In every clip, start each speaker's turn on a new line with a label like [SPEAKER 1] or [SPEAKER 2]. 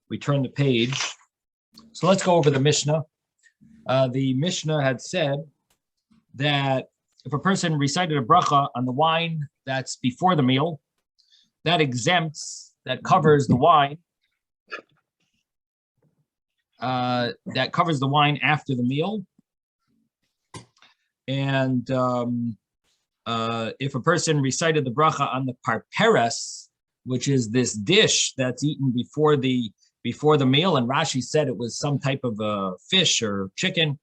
[SPEAKER 1] we turn the page. So let's go over the Mishnah. The Mishnah had said that if a person recited a bracha on the wine that's before the meal, that covers the wine, that covers the wine after the meal. And if a person recited the bracha on the parperes, which is this dish that's eaten before the meal, and Rashi said it was some type of a fish or chicken.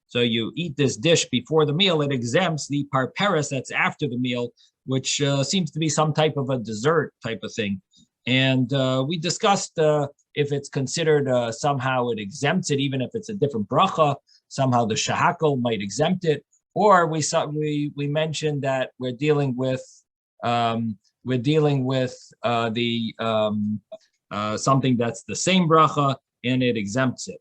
[SPEAKER 1] So you eat this dish before the meal, it exempts the parperes that's after the meal, which seems to be some type of a dessert type of thing. And we discussed if it's considered somehow it exempts it, even if it's a different bracha, somehow the shahakol might exempt it. Or we mentioned that we're dealing with something that's the same bracha and it exempts it.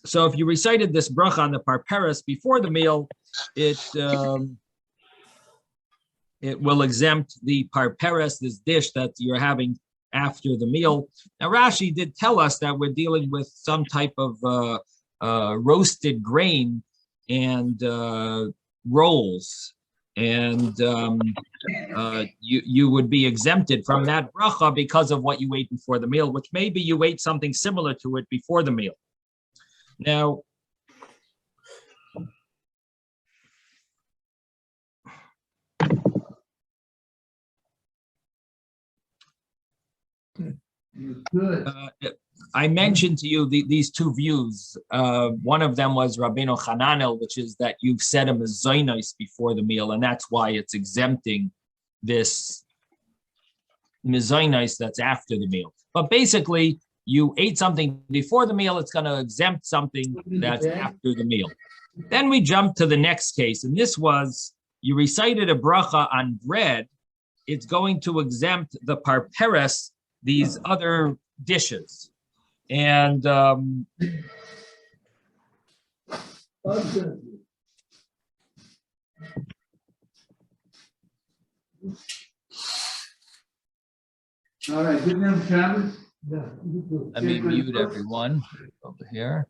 [SPEAKER 1] So if you recited this bracha on the parperes before the meal, it will exempt the parperes, this dish that you're having after the meal. Now Rashi did tell us that we're dealing with some type of roasted grain and rolls, and you would be exempted from that bracha because of what you ate before the meal, which maybe you ate something similar to it before the meal. Now, I mentioned to you these two views. One of them was Rabbeinu Hananel, which is that you've said a mezainos before the meal, and that's why it's exempting this mezainos that's after the meal. But basically, you ate something before the meal, it's going to exempt something that's after the meal. Then we jump to the next case, and this was you recited a bracha on bread. It's going to exempt the parperes, these other dishes. And
[SPEAKER 2] All right, good name, Travis.
[SPEAKER 1] Let me mute everyone over here.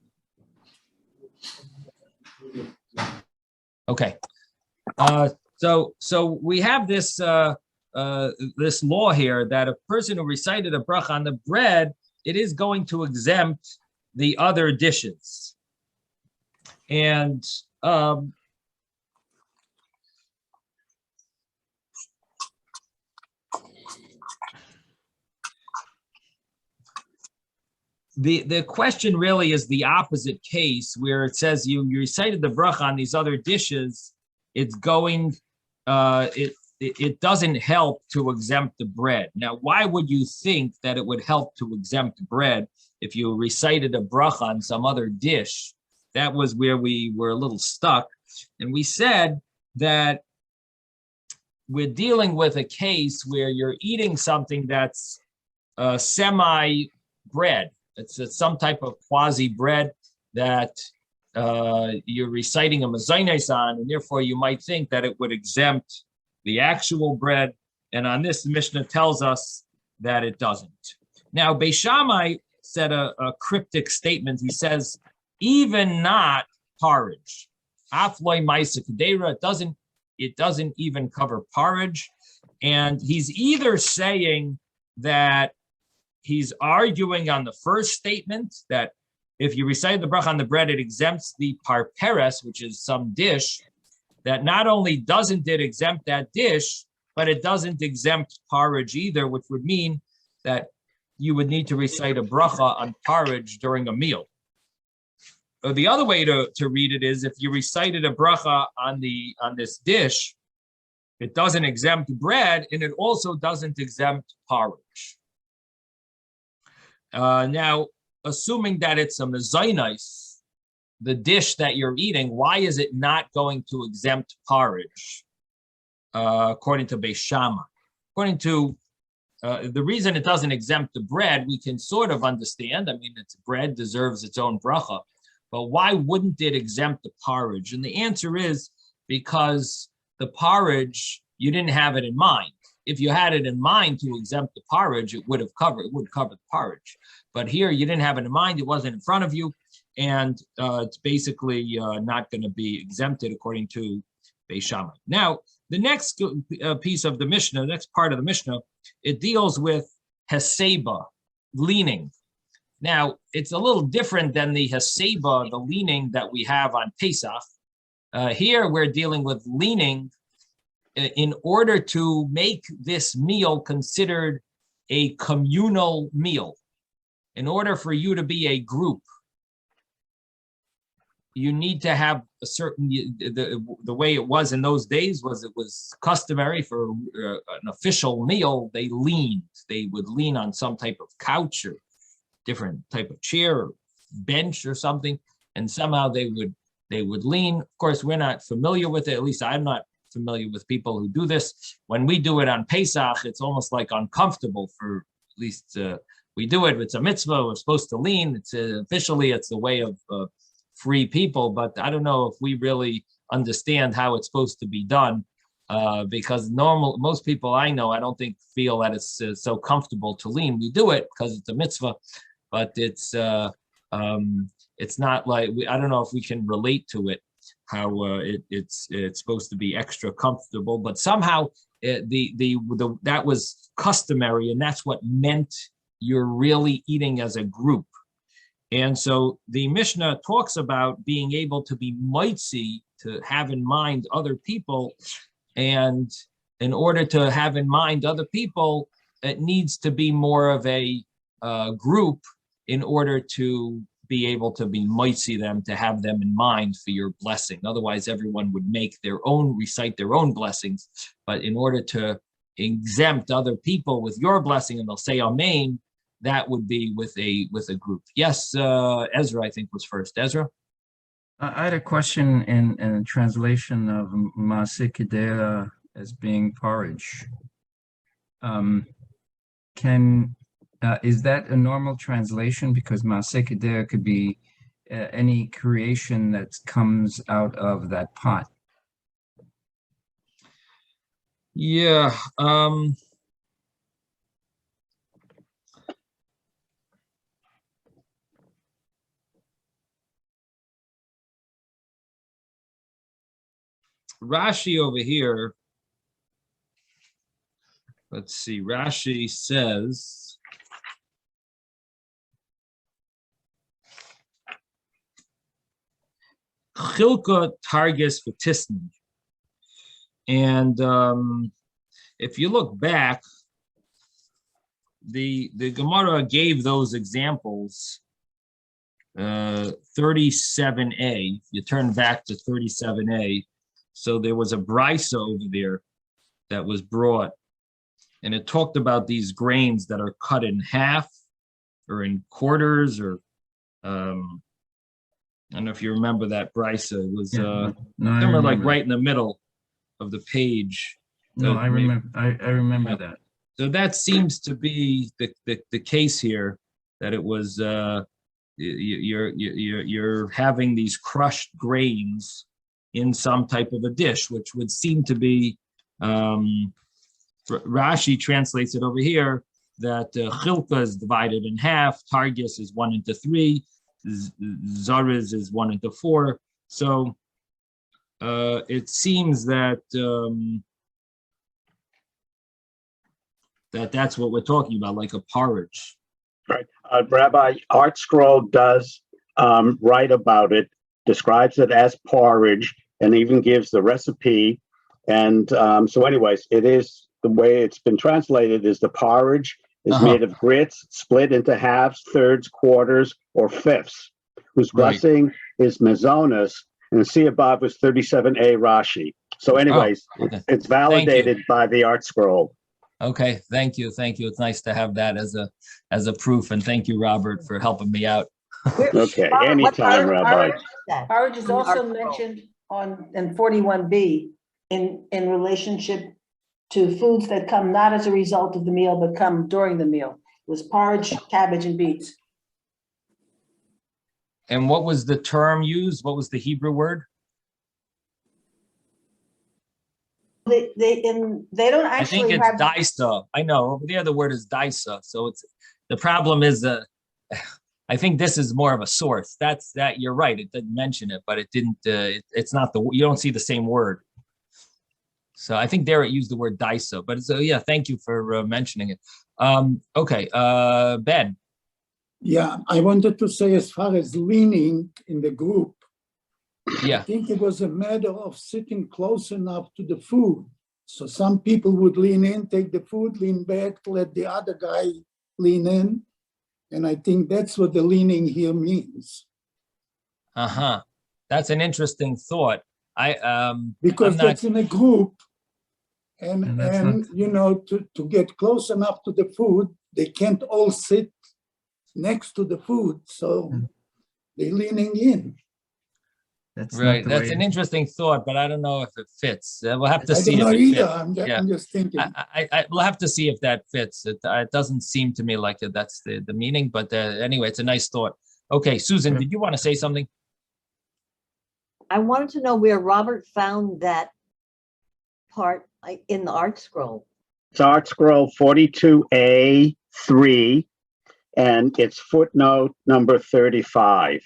[SPEAKER 1] Okay. So we have this this law here that a person who recited a bracha on the bread, it is going to exempt the other dishes. And the question really is the opposite case, where it says you recited the bracha on these other dishes. It's going, it doesn't help to exempt the bread. Now, why would you think that it would help to exempt bread if you recited a bracha on some other dish? That was where we were a little stuck. And we said that we're dealing with a case where you're eating something that's semi-bread. It's some type of quasi-bread that you're reciting a mezainos on, and therefore you might think that it would exempt the actual bread. And on this, the Mishnah tells us that it doesn't. Now, Beis Shammai said a cryptic statement. He says, even not porridge, afloi ma'isa kedera, it doesn't even cover porridge. And he's either saying that he's arguing on the first statement that if you recite the bracha on the bread, it exempts the parperes, which is some dish, that not only doesn't it exempt that dish, but it doesn't exempt porridge either, which would mean that you would need to recite a bracha on porridge during a meal. The other way to read it is if you recited a bracha on this dish, it doesn't exempt bread, and it also doesn't exempt porridge. Now, assuming that it's a mezainos, the dish that you're eating, why is it not going to exempt porridge? According to Beis Shammai. According to the reason it doesn't exempt the bread, we can sort of understand. I mean, it's bread, deserves its own bracha. But why wouldn't it exempt the porridge? And the answer is because the porridge, you didn't have it in mind. if you had it in mind to exempt the porridge, it would cover the porridge. But here you didn't have it in mind, it wasn't in front of you, and it's basically not going to be exempted according to Beis Shammai. Now, the next piece of the Mishnah, the next part of the Mishnah, it deals with Heseba, leaning. Now, it's a little different than the Heseba, the leaning that we have on Pesach. Here, we're dealing with leaning in order to make this meal considered a communal meal. In order for you to be a group, you need to have a certain, the way it was in those days was it was customary for an official meal, they would lean on some type of couch or different type of chair or bench or something, and somehow they would lean. Of course, we're not familiar with it, at least I'm not familiar with people who do this. When we do it on Pesach, it's almost like uncomfortable for, at least we do it, it's a mitzvah, we're supposed to lean, it's officially, it's the way of free people, but I don't know if we really understand how it's supposed to be done, because most people I know, I don't think feel that it's so comfortable to lean. We do it because it's a mitzvah, but it's not like, I don't know if we can relate to it, how it's supposed to be extra comfortable, but somehow that was customary, and that's what meant you're really eating as a group. And so the Mishnah talks about being able to be mitzi, to have in mind other people. And in order to have in mind other people, it needs to be more of a group in order to be able to be mitzi them, to have them in mind for your blessing. Otherwise, everyone would recite their own blessings. But in order to exempt other people with your blessing, and they'll say Amen, that would be with a group. Yes, Ezra, I think, was first. Ezra?
[SPEAKER 3] I had a question in a translation of Maaseh Kedera as being porridge. Is that a normal translation? Because Maaseh Kedera could be any creation that comes out of that pot.
[SPEAKER 1] Yeah. Rashi over here, let's see, Rashi says, Chilka targes fetisni. And if you look back, the Gemara gave those examples, 37a, you turn back to 37a, so there was a brisa over there that was brought, and it talked about these grains that are cut in half or in quarters, or I don't know if you remember that brisa. It was remember, like right in the middle of the page.
[SPEAKER 3] No, I remember. I remember that.
[SPEAKER 1] So that seems to be the case here, that it was you're having these crushed grains in some type of a dish, which would seem to be, Rashi translates it over here, that chilka is divided in half, targis is 1 into 3, zariz is 1 into 4. So it seems that that's what we're talking about, like a porridge.
[SPEAKER 4] Right. Rabbi, Art Scroll does write about it, describes it as porridge, and even gives the recipe. And so anyways, it is, the way it's been translated is the porridge is made of grits split into halves, thirds, quarters, or fifths, whose blessing is mezonos, and see above was 37a Rashi. So anyways, it's validated by the Art Scroll.
[SPEAKER 1] Okay, thank you. It's nice to have that as a proof, and thank you, Robert, for helping me out.
[SPEAKER 4] Okay, anytime, Rabbi.
[SPEAKER 5] Porridge is also mentioned in 41b in relationship to foods that come not as a result of the meal, but come during the meal. It was porridge, cabbage, and beets.
[SPEAKER 1] And what was the term used? What was the Hebrew word?
[SPEAKER 5] they don't
[SPEAKER 1] I think
[SPEAKER 5] actually
[SPEAKER 1] it's
[SPEAKER 5] have,
[SPEAKER 1] daisa. I know over there the word is daisa. So it's the problem is I think this is more of a source. That's that you're right. It didn't mention it, but it didn't. It's not the you don't see the same word. So I think there it used the word daisa. But so yeah, thank you for mentioning it. Okay, Ben.
[SPEAKER 6] Yeah, I wanted to say as far as leaning in the group, I
[SPEAKER 1] Yeah.
[SPEAKER 6] think it was a matter of sitting close enough to the food. So some people would lean in, take the food, lean back, let the other guy lean in. And I think that's what the leaning here means.
[SPEAKER 1] Uh-huh. That's an interesting thought.
[SPEAKER 6] Because
[SPEAKER 1] I'm not,
[SPEAKER 6] that's in a group.
[SPEAKER 3] And
[SPEAKER 6] And,
[SPEAKER 3] that's
[SPEAKER 6] you know, to get close enough to the food, they can't all sit next to the food. So they're leaning in.
[SPEAKER 3] That's not
[SPEAKER 1] right.
[SPEAKER 3] the
[SPEAKER 1] That's
[SPEAKER 3] way.
[SPEAKER 1] an interesting thought, but I don't know if it fits. We'll have to
[SPEAKER 6] I
[SPEAKER 1] see
[SPEAKER 6] don't know
[SPEAKER 1] if it
[SPEAKER 6] either.
[SPEAKER 1] fits. Yeah.
[SPEAKER 6] I'm just thinking.
[SPEAKER 1] We'll have to see if that fits. It doesn't seem to me like that's the meaning, but anyway, it's a nice thought. Okay, Susan, did you want to say something?
[SPEAKER 7] I wanted to know where Robert found that part in the art scroll.
[SPEAKER 4] It's Art Scroll 42A3, and it's footnote number 35.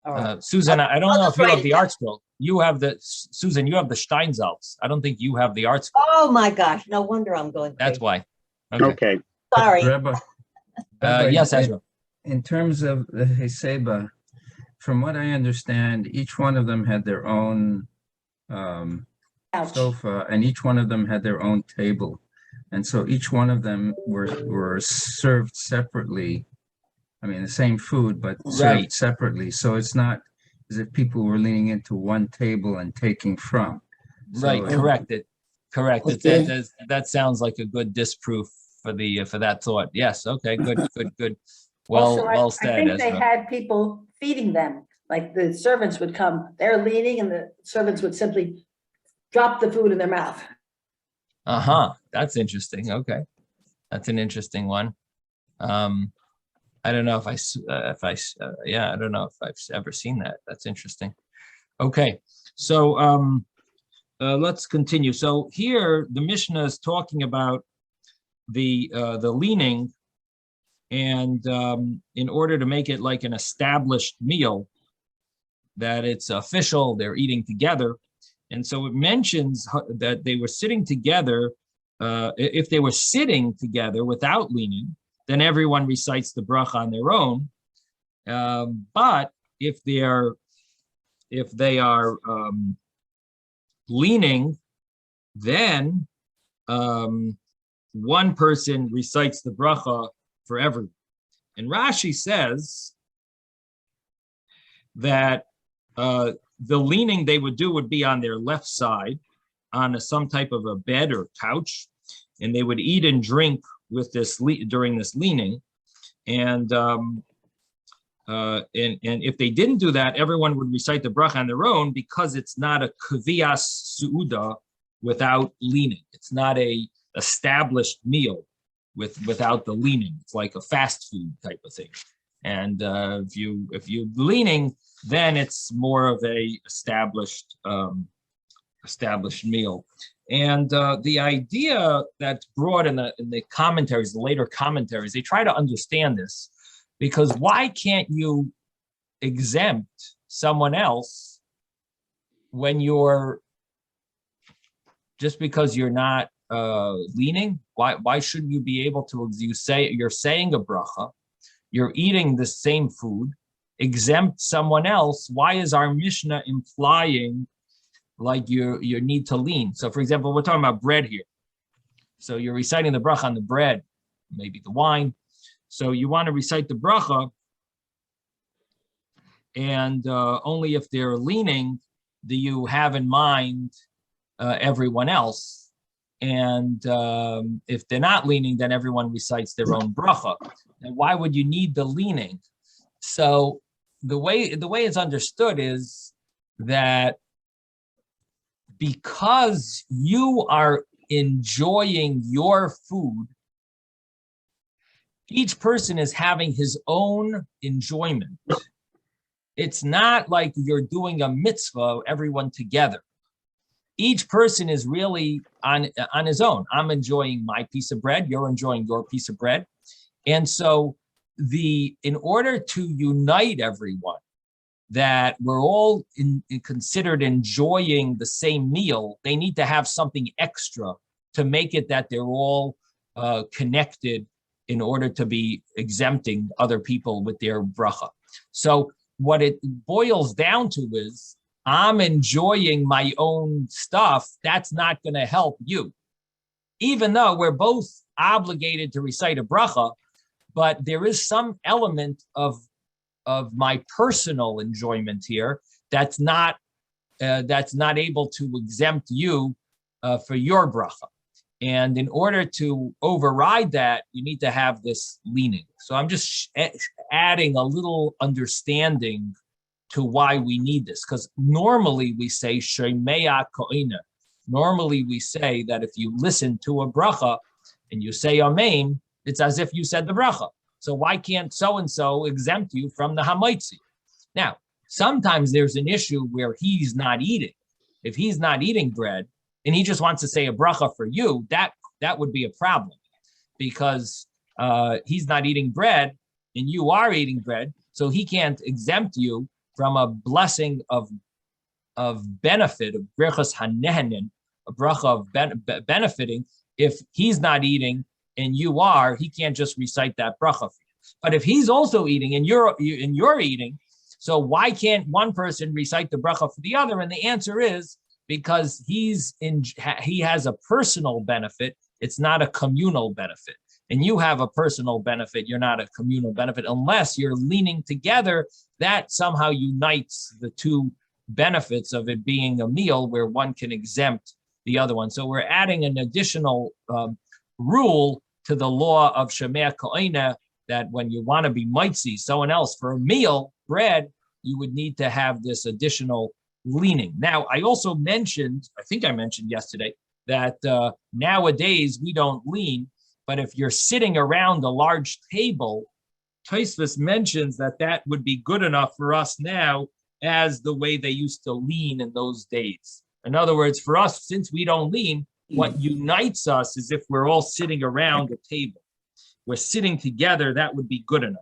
[SPEAKER 7] All right.
[SPEAKER 1] Susan, I don't
[SPEAKER 7] I'll
[SPEAKER 1] know
[SPEAKER 7] just
[SPEAKER 1] if you
[SPEAKER 7] write
[SPEAKER 1] have
[SPEAKER 7] it
[SPEAKER 1] the
[SPEAKER 7] down.
[SPEAKER 1] art scroll. You have Susan, you have the Steinsaltz. I don't think you have the art scroll.
[SPEAKER 7] Oh my gosh, no wonder I'm going
[SPEAKER 1] That's
[SPEAKER 7] crazy.
[SPEAKER 1] why. Okay.
[SPEAKER 4] Okay.
[SPEAKER 7] Sorry.
[SPEAKER 3] Rabbi,
[SPEAKER 1] Yes, Ezra.
[SPEAKER 3] in terms of the Heseba, from what I understand, each one of them had their own
[SPEAKER 5] ouch.
[SPEAKER 3] sofa, and each one of them had their own table. And so each one of them were served separately. I mean, the same food, but served
[SPEAKER 1] Right.
[SPEAKER 3] separately. So it's not as if people were leaning into one table and taking from. So
[SPEAKER 1] Right, correct.
[SPEAKER 6] Okay.
[SPEAKER 1] That sounds like a good disproof for that thought. Yes, okay, good. Well,
[SPEAKER 5] Also,
[SPEAKER 1] well
[SPEAKER 5] I
[SPEAKER 1] said,
[SPEAKER 5] think they
[SPEAKER 1] Ezra.
[SPEAKER 5] had people feeding them, like the servants would come, they're leaning and the servants would simply drop the food in their mouth.
[SPEAKER 1] Uh-huh, that's interesting. Okay, that's an interesting one. I don't know if I don't know if I've ever seen that. That's interesting. Okay, so let's continue. So here the Mishnah is talking about the leaning, and in order to make it like an established meal, that it's official, they're eating together. And so it mentions that they were sitting together. If they were sitting together without leaning, then everyone recites the bracha on their own. But if they are leaning, then one person recites the bracha for everyone. And Rashi says that the leaning they would do would be on their left side, on some type of a bed or couch, and they would eat and drink with this during this leaning. And if they didn't do that, everyone would recite the bracha on their own, because it's not a kvias suuda without leaning. It's not a established meal without the leaning. It's like a fast food type of thing. And if you leaning, then it's more of a established meal. And the idea that's brought in the commentaries, the later commentaries, they try to understand this, because why can't you exempt someone else when just because you're not leaning? Why shouldn't you be able to? You're saying a bracha, you're eating the same food, exempt someone else. Why is our Mishnah implying like you need to lean? So for example, we're talking about bread here. So you're reciting the bracha on the bread, maybe the wine. So you want to recite the bracha, and only if they're leaning do you have in mind everyone else. And if they're not leaning, then everyone recites their own bracha. And why would you need the leaning? So the way it's understood is that because you are enjoying your food, each person is having his own enjoyment. It's not like you're doing a mitzvah, everyone together. each person is really on his own. I'm enjoying my piece of bread, you're enjoying your piece of bread. And so in order to unite everyone, that we're all considered enjoying the same meal, they need to have something extra to make it that they're all connected in order to be exempting other people with their bracha. So what it boils down to is, I'm enjoying my own stuff. That's not going to help you. Even though we're both obligated to recite a bracha, but there is some element of my personal enjoyment here that's not able to exempt you for your bracha. And in order to override that, you need to have this leaning. So I'm just adding a little understanding to why we need this, because normally we say Shemea Koina. Normally we say that if you listen to a bracha and you say Amen, it's as if you said the bracha. So why can't so-and-so exempt you from the hamaitzi? Now, sometimes there's an issue where he's not eating. If he's not eating bread and he just wants to say a bracha for you, that would be a problem, because he's not eating bread and you are eating bread, so he can't exempt you from a blessing of benefit, of brachos hanehenin, a bracha of benefiting. If he's not eating and you are, he can't just recite that bracha for you. But if he's also eating and you're eating, so why can't one person recite the bracha for the other? And the answer is because he has a personal benefit. It's not a communal benefit. And you have a personal benefit. You're not a communal benefit unless you're leaning together. That somehow unites the two benefits of it being a meal where one can exempt the other one. So we're adding an additional rule to the law of Shemea Koina, that when you want to be mitzi, someone else for a meal, bread, you would need to have this additional leaning. Now, I also mentioned, I think I mentioned yesterday, that nowadays we don't lean, but if you're sitting around a large table, Tosfos mentions that would be good enough for us now as the way they used to lean in those days. In other words, for us, since we don't lean, what unites us is if we're all sitting around a table. We're sitting together, that would be good enough.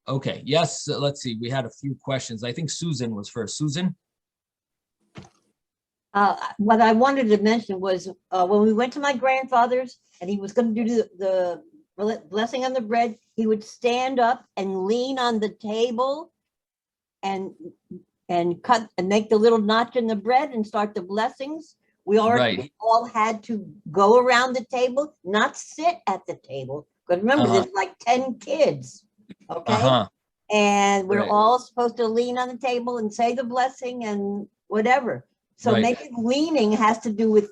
[SPEAKER 1] Okay, yes, let's see. We had a few questions. I think Susan was first. Susan?
[SPEAKER 7] What I wanted to mention was when we went to my grandfather's and he was going to do the blessing on the bread, he would stand up and lean on the table and cut and make the little notch in the bread and start the blessings. We all had to go around the table, not sit at the table. Because remember, there's like 10 kids, okay? And we're all supposed to lean on the table and say the blessing and whatever. So maybe leaning has to do with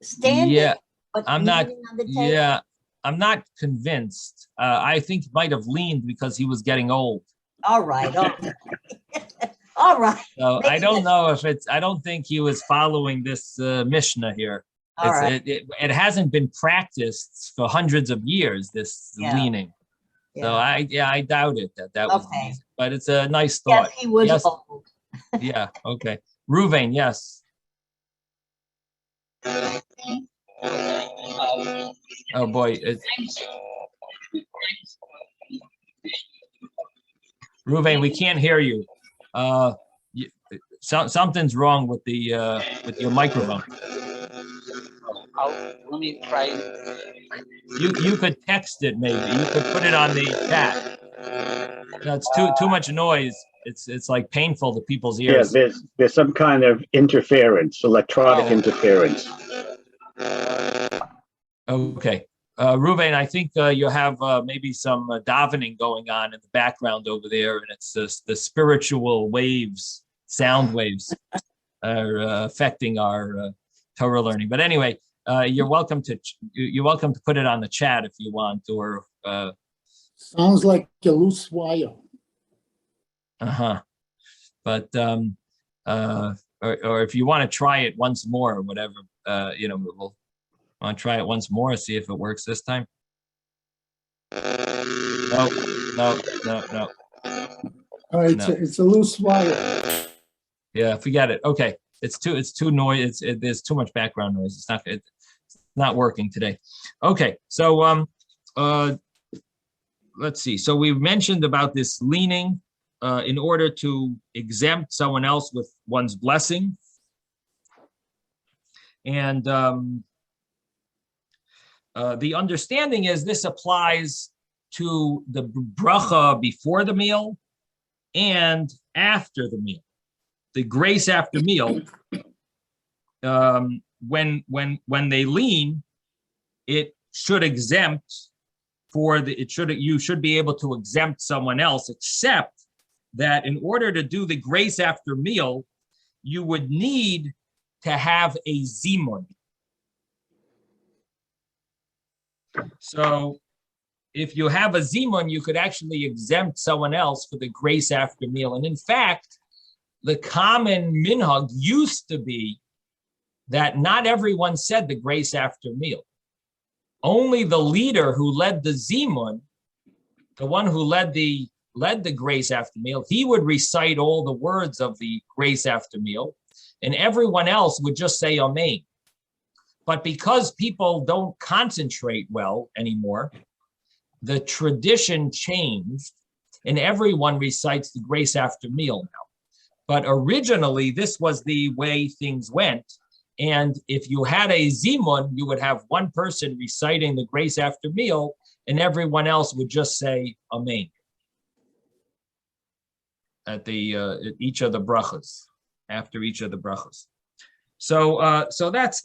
[SPEAKER 7] standing. Yeah, but
[SPEAKER 1] I'm not.
[SPEAKER 7] On the table.
[SPEAKER 1] Yeah, I'm not convinced. I think he might have leaned because he was getting old.
[SPEAKER 7] All right. All right.
[SPEAKER 1] So I don't know if it's. I don't think he was following this Mishnah here. It hasn't been practiced for hundreds of years. This leaning. Yeah. So I doubt it that was the reason. But it's a nice thought.
[SPEAKER 7] Yes, he was old.
[SPEAKER 1] Yeah. Okay. Ruvain, yes. Oh boy, Ruvain, we can't hear you. Something's wrong with your microphone.
[SPEAKER 8] Let me try.
[SPEAKER 1] You could text it maybe. You could put it on the chat. No, it's too much noise. It's like painful to people's ears.
[SPEAKER 4] Yeah, there's some kind of interference, electronic interference.
[SPEAKER 1] Okay. Ruvain, I think you have maybe some davening going on in the background over there, and it's the spiritual waves, sound waves, are affecting our Torah learning. But anyway, you're welcome to put it on the chat if you want, or
[SPEAKER 6] sounds like a loose wire.
[SPEAKER 1] But or if you want to try it once more or whatever, we'll want to try it once more, see if it works this time. No.
[SPEAKER 6] All right, it's a loose wire.
[SPEAKER 1] Yeah, forget it. Okay, it's too noise. There's too much background noise. It's not working today. Okay, so let's see. So we mentioned about this leaning in order to exempt someone else with one's blessing, and the understanding is this applies to the bracha before the meal and after the meal. The grace after meal, when they lean, it should exempt you should be able to exempt someone else, except that in order to do the grace after meal, you would need to have a zimun. So if you have a zimun, you could actually exempt someone else for the grace after meal. And in fact, the common minhag used to be that not everyone said the grace after meal. Only the leader who led the zimun, the one who led the grace after meal, he would recite all the words of the grace after meal, and everyone else would just say amen. But because people don't concentrate well anymore, the tradition changed, and everyone recites the grace after meal now. But originally, this was the way things went. And if you had a zimun, you would have one person reciting the grace after meal, and everyone else would just say amen at each of the brachos, after each of the brachos. So that's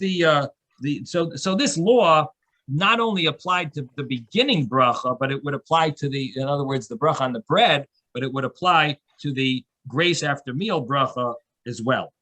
[SPEAKER 1] so this law not only applied to the beginning bracha, but it would apply to in other words, the bracha on the bread, but it would apply to the grace after meal bracha as well.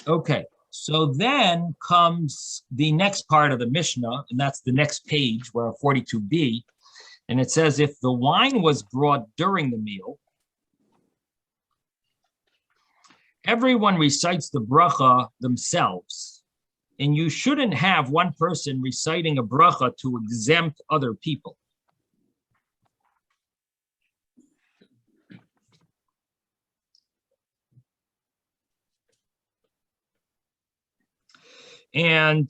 [SPEAKER 1] Okay, so then comes the next part of the Mishnah, and that's the next page, where 42b, and it says, if the wine was brought during the meal, everyone recites the bracha themselves, and you shouldn't have one person reciting a bracha to exempt other people. And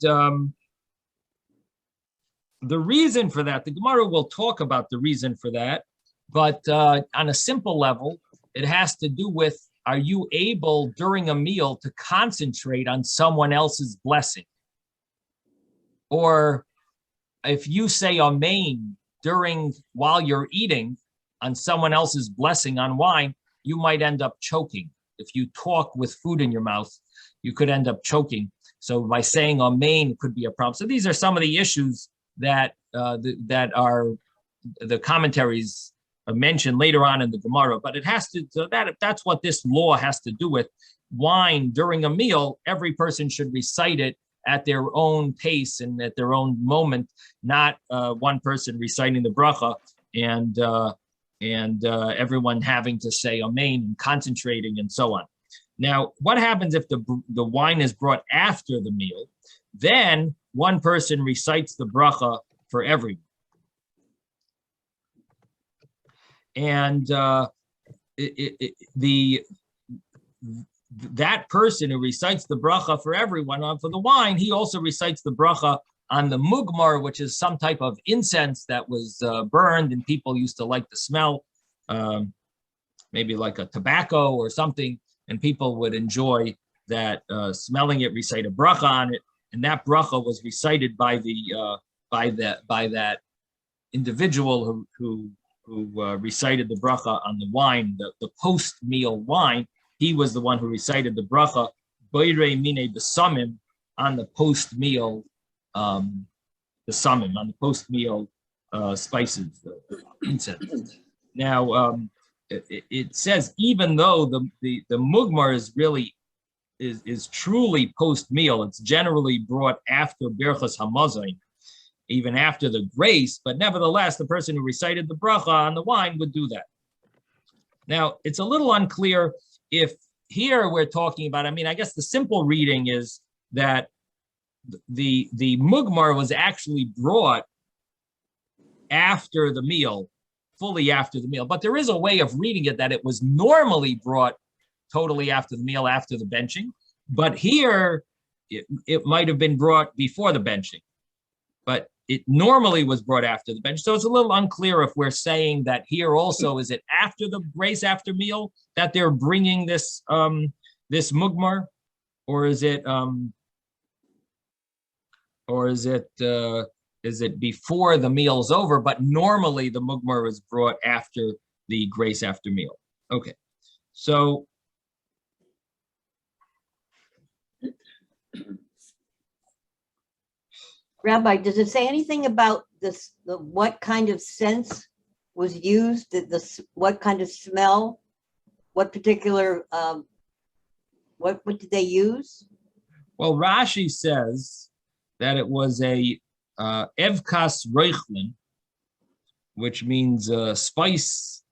[SPEAKER 1] the reason for that, the Gemara will talk about the reason for that, but on a simple level, it has to do with, are you able during a meal to concentrate on someone else's blessing? Or if you say amen while you're eating on someone else's blessing on wine, you might end up choking. If you talk with food in your mouth, you could end up choking. So by saying amen could be a problem. So these are some of the issues that that are the commentaries mentioned later on in the Gemara. But it has to, so that's what this law has to do with. Wine during a meal, every person should recite it at their own pace and at their own moment, not one person reciting the bracha and everyone having to say amen and concentrating and so on. Now, what happens if the wine is brought after the meal? Then one person recites the bracha for everyone. And that person who recites the bracha for everyone, for the wine, he also recites the bracha on the mugmar, which is some type of incense that was burned and people used to like the smell, maybe like a tobacco or something. And people would enjoy that, smelling it, recite a bracha on it, and that bracha was recited by that individual who recited the bracha on the wine, the post-meal wine. He was the one who recited the bracha boirei mine besamim on the post-meal besamim, on the post-meal spices, incense. Now. It says even though the mugmar is really is truly post meal. It's generally brought after Berachos Hamazon, even after the grace, but nevertheless, the person who recited the bracha on the wine would do that. Now, it's a little unclear if here we're talking about, I mean, I guess the simple reading is that the mugmar was actually brought after the meal, fully after the meal, but there is a way of reading it that it was normally brought totally after the meal, after the benching, but here it might have been brought before the benching, but it normally was brought after the bench. So it's a little unclear if we're saying that here also, is it after the grace after meal that they're bringing this this mugmar, or is it before the meal's over? But normally the mugmar is brought after the grace after meal. Okay, so
[SPEAKER 7] Rabbi, does it say anything about this, what kind of sense was used, what kind of smell, what particular, what did they use?
[SPEAKER 1] well, Rashi says that it was a evkas reichlin, which means spices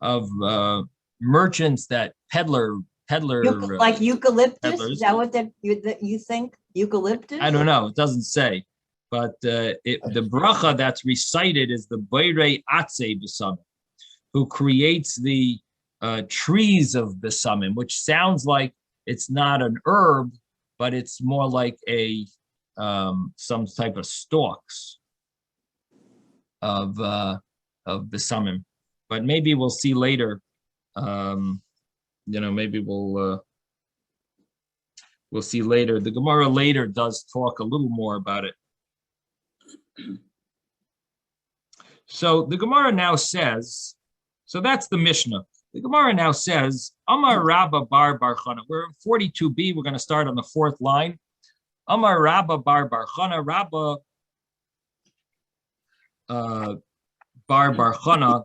[SPEAKER 1] of merchants that peddler.
[SPEAKER 7] Like eucalyptus?
[SPEAKER 1] peddlers.
[SPEAKER 7] Is that what you think? Eucalyptus?
[SPEAKER 1] I don't know. It doesn't say, but the bracha that's recited is the Beirei Atze B'Samim, who creates the trees of B'Samim, which sounds like it's not an herb, but it's more like a some type of stalks of B'Samim. But maybe we'll see later. Maybe we'll see later. The Gemara later does talk a little more about it. So the Gemara now says, so that's the Mishnah. The Gemara now says, Amar Rabba bar Chana. We're in 42b. We're going to start on the fourth line. Amar Rabba bar Chana. Rabba bar Chana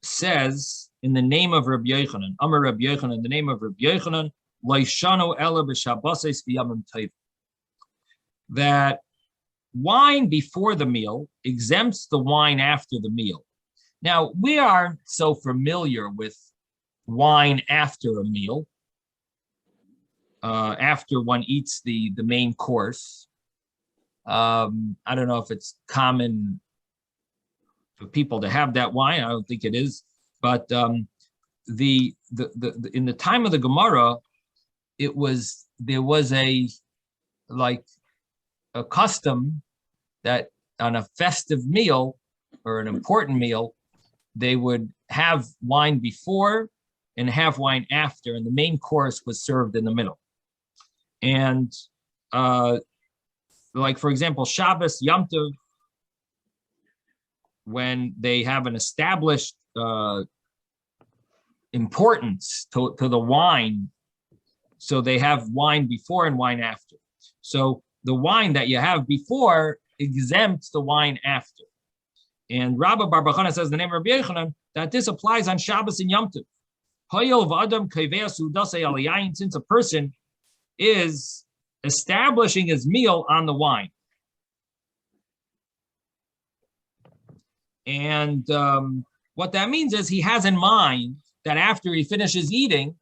[SPEAKER 1] says, in the name of Rabbi Yochanan, Amar Rabbi Yochanan, in the name of Rabbi Yochanan, Laishano ela b'shabbases v'yamim tov, that wine before the meal exempts the wine after the meal. Now, we aren't so familiar with wine after a meal, after one eats the main course. I don't know if it's common for people to have that wine. I don't think it is. But in the time of the Gemara, there was a custom that on a festive meal or an important meal, they would have wine before and have wine after, and the main course was served in the middle. And like, for example, Shabbos, Yom Tov, when they have an established importance to the wine, so they have wine before and wine after. So the wine that you have before exempts the wine after. And Rabba bar Chana says, the name of Rabbi Yochanan, that this applies on Shabbos and Yom Tov. Since a person is establishing his meal on the wine. And what that means is he has in mind that after he finishes eating,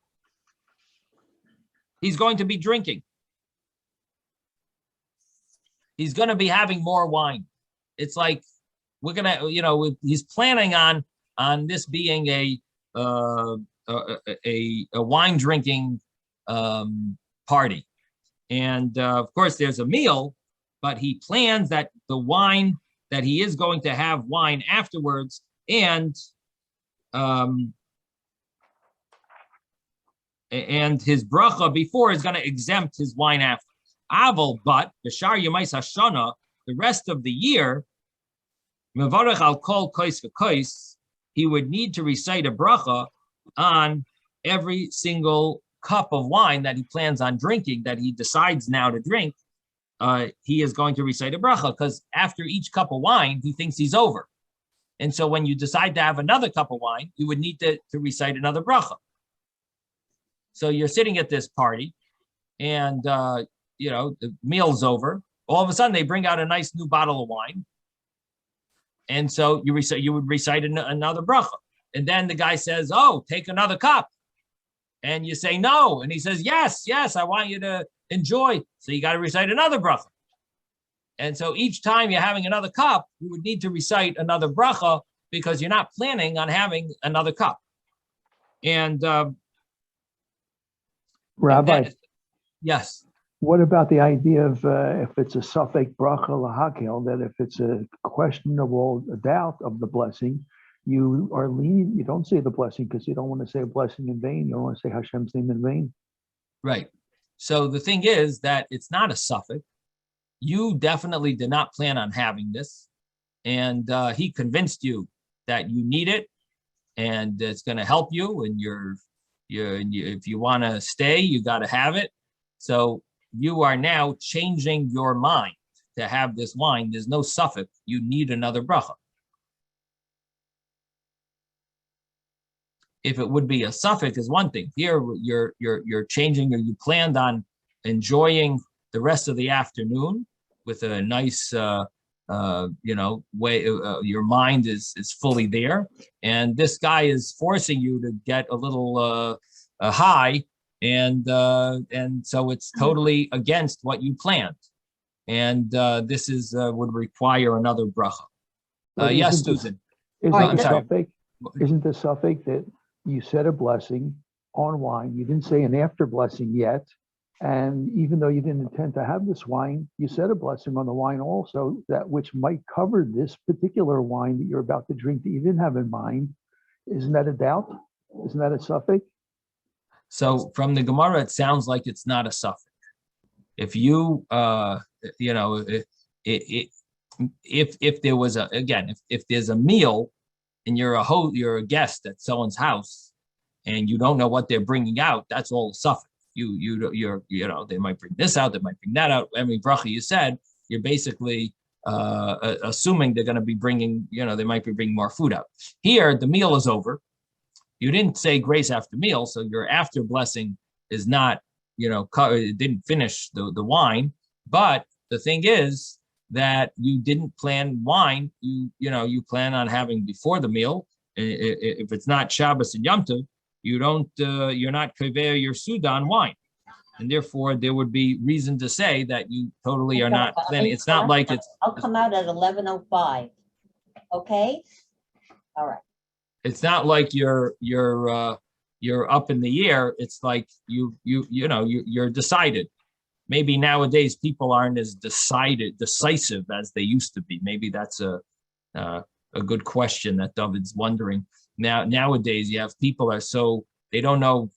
[SPEAKER 1] he's going to be drinking. He's going to be having more wine. It's like we're going to, he's planning on this being a wine drinking party. And of course, there's a meal, but he plans that the wine that he is going to have wine afterwards, and his bracha before is going to exempt his wine after. Aval, but b'shar yemais hashana, the rest of the year, mevarech al kol kois v'kois, he would need to recite a bracha on every single cup of wine that he plans on drinking, that he decides now to drink. He is going to recite a bracha, because after each cup of wine, he thinks he's over. And so when you decide to have another cup of wine, you would need to recite another bracha. So you're sitting at this party and, the meal's over. All of a sudden they bring out a nice new bottle of wine. And so you would recite another bracha. And then the guy says, oh, take another cup. And you say, no. And he says, yes, I want you to enjoy. So you got to recite another bracha. And so each time you're having another cup, you would need to recite another bracha because you're not planning on having another cup. And
[SPEAKER 8] Rabbi,
[SPEAKER 1] yes.
[SPEAKER 8] what about the idea of if it's a suffix bracha lahakel, that if it's a questionable doubt of the blessing, you are leaning, you don't say the blessing because you don't want to say a blessing in vain. You don't want to say Hashem's name in vain.
[SPEAKER 1] Right. So the thing is that it's not a suffix. You definitely did not plan on having this. And he convinced you that you need it and it's going to help you. And if you want to stay, you got to have it. So you are now changing your mind to have this wine. There's no suffix. You need another bracha. If it would be a suffix is one thing. Here you're changing, or you planned on enjoying the rest of the afternoon with a nice way. Your mind is fully there, and this guy is forcing you to get a little high, and so it's totally against what you planned, and this is would require another bracha. Yes, Susan.
[SPEAKER 8] Isn't the suffix that you said a blessing on wine? You didn't say an after blessing yet. And even though you didn't intend to have this wine, you said a blessing on the wine also, that which might cover this particular wine that you're about to drink that you didn't have in mind. Isn't that a doubt? Isn't that a suffix?
[SPEAKER 1] So from the Gemara, it sounds like it's not a suffix. If you, if there was if there's a meal and you're a guest at someone's house and you don't know what they're bringing out, that's all a suffix. They might bring this out, they might bring that out. Every bracha you said, you're basically assuming they're going to be bringing, they might be bringing more food out. Here, the meal is over. You didn't say grace after meal, so your after blessing is not, it didn't finish the wine. But the thing is that you didn't plan wine. You plan on having before the meal. If it's not Shabbos and Yom Tov, you're not kaver your Sudan wine. And therefore there would be reason to say that you totally are not planning. It's not like it's.
[SPEAKER 7] I'll come out at 11:05. Okay. All right.
[SPEAKER 1] It's not like you're up in the air. It's like you're decided. Maybe nowadays people aren't as decisive as they used to be. Maybe that's a good question that David's wondering. Nowadays you have people are so they don't know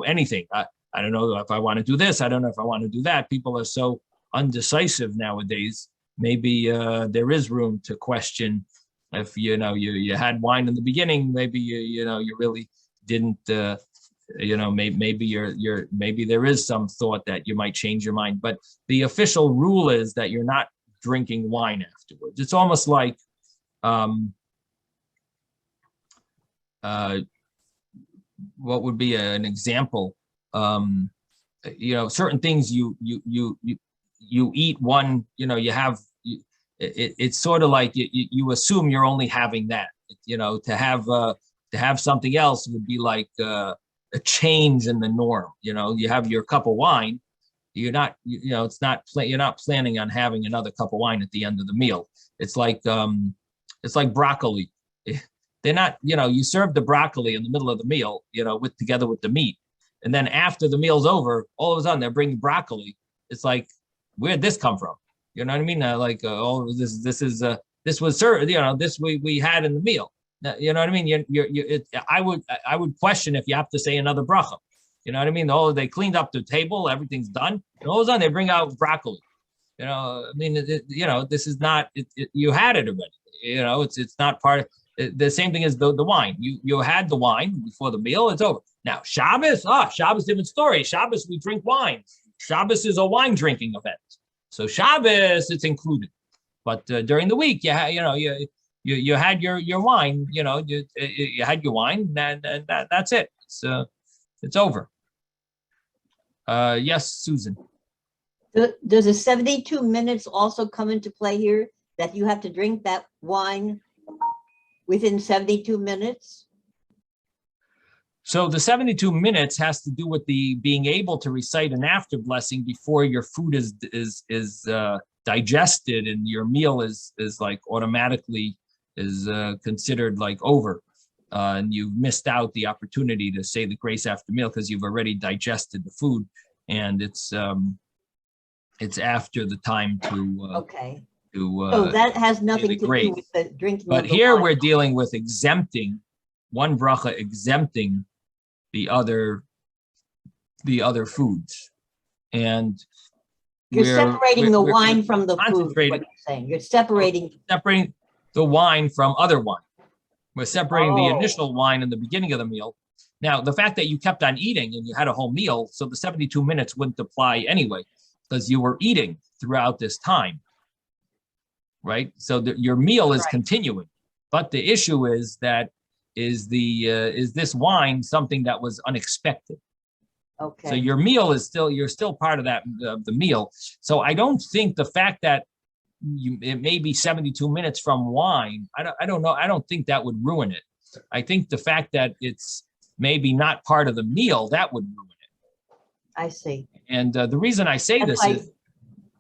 [SPEAKER 1] anything. I don't know if I want to do this. I don't know if I want to do that. People are so undecisive nowadays. Maybe there is room to question if you had wine in the beginning. Maybe you really didn't. Maybe there is some thought that you might change your mind. But the official rule is that you're not drinking wine afterwards. It's almost like. What would be an example? Certain things you eat one. It's sort of like you assume you're only having that. To have something else would be like a change in the norm. You have your cup of wine. You're not. You're not planning on having another cup of wine at the end of the meal. It's like broccoli. They're not, you serve the broccoli in the middle of the meal, together with the meat. And then after the meal's over, all of a sudden they're bringing broccoli. It's like, where'd this come from? You know what I mean? This was served, this we had in the meal. You know what I mean? I would question if you have to say another bracha. You know what I mean? Oh, they cleaned up the table, everything's done. And all of a sudden they bring out broccoli. This is not, you had it already. It's not part of, the same thing as the wine. You had the wine before the meal, it's over. Now, Shabbos, Shabbos, different story. Shabbos, we drink wine. Shabbos is a wine drinking event. So Shabbos, it's included. But during the week, you had your wine, you had your wine, and that's it. It's over. Yes, Susan.
[SPEAKER 7] Does the 72 minutes also come into play here, that you have to drink that wine within 72 minutes?
[SPEAKER 1] So the 72 minutes has to do with the being able to recite an after blessing before your food is digested and your meal is like automatically is considered like over, and you've missed out the opportunity to say the grace after meal because you've already digested the food, and it's after the time to
[SPEAKER 7] Okay,
[SPEAKER 1] to
[SPEAKER 7] so that has
[SPEAKER 1] the
[SPEAKER 7] nothing to
[SPEAKER 1] grace.
[SPEAKER 7] do with the drinking
[SPEAKER 1] But
[SPEAKER 7] of the
[SPEAKER 1] here
[SPEAKER 7] wine.
[SPEAKER 1] we're dealing with exempting one bracha, exempting the other foods, and
[SPEAKER 7] You're separating the
[SPEAKER 1] we're
[SPEAKER 7] wine from the food, is what
[SPEAKER 1] concentrating-
[SPEAKER 7] you're saying. You're separating,
[SPEAKER 1] separating the wine from other wine. We're separating the
[SPEAKER 7] Oh.
[SPEAKER 1] initial wine in the beginning of the meal. Now, the fact that you kept on eating and you had a whole meal, so the 72 minutes wouldn't apply anyway, because you were eating throughout this time, right? So your meal is
[SPEAKER 7] Right.
[SPEAKER 1] continuing. But the issue is that is this wine something that was unexpected? So
[SPEAKER 7] okay,
[SPEAKER 1] your meal is you're still part of that, the meal. So I don't think the fact that it may be 72 minutes from wine, I don't know. I don't think that would ruin it. I think the fact that it's maybe not part of the meal, that would ruin it.
[SPEAKER 7] I see.
[SPEAKER 1] And the reason I say
[SPEAKER 7] That's
[SPEAKER 1] this
[SPEAKER 7] why-
[SPEAKER 1] is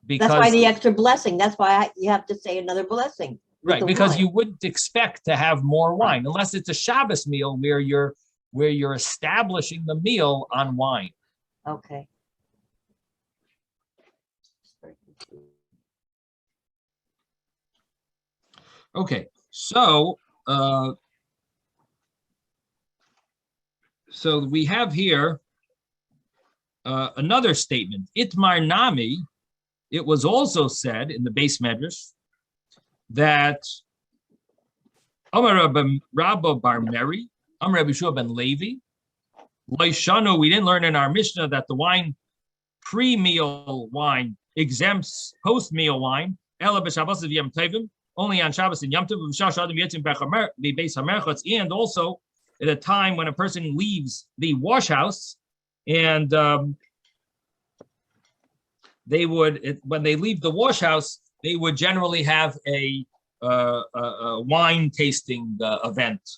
[SPEAKER 1] because,
[SPEAKER 7] That's why the extra blessing, that's why you have to say another blessing. with
[SPEAKER 1] right,
[SPEAKER 7] the
[SPEAKER 1] because
[SPEAKER 7] wine.
[SPEAKER 1] you wouldn't expect to have more wine unless it's a Shabbos meal where you're establishing the meal on wine.
[SPEAKER 7] Okay.
[SPEAKER 1] Okay, so we have here another statement. Itmar Nami, it was also said in the base medrash that Amar Rabba Bar Meri, Amar Rabbi Shua ben Levi, Loishanu, we didn't learn in our Mishnah that the wine, pre-meal wine, exempts post-meal wine, Ela b'Shabbos v'Yom Tovim, only on Shabbos and Yom Tov, and also at a time when a person leaves the wash house, and when they leave the wash house, they would generally have a wine tasting event,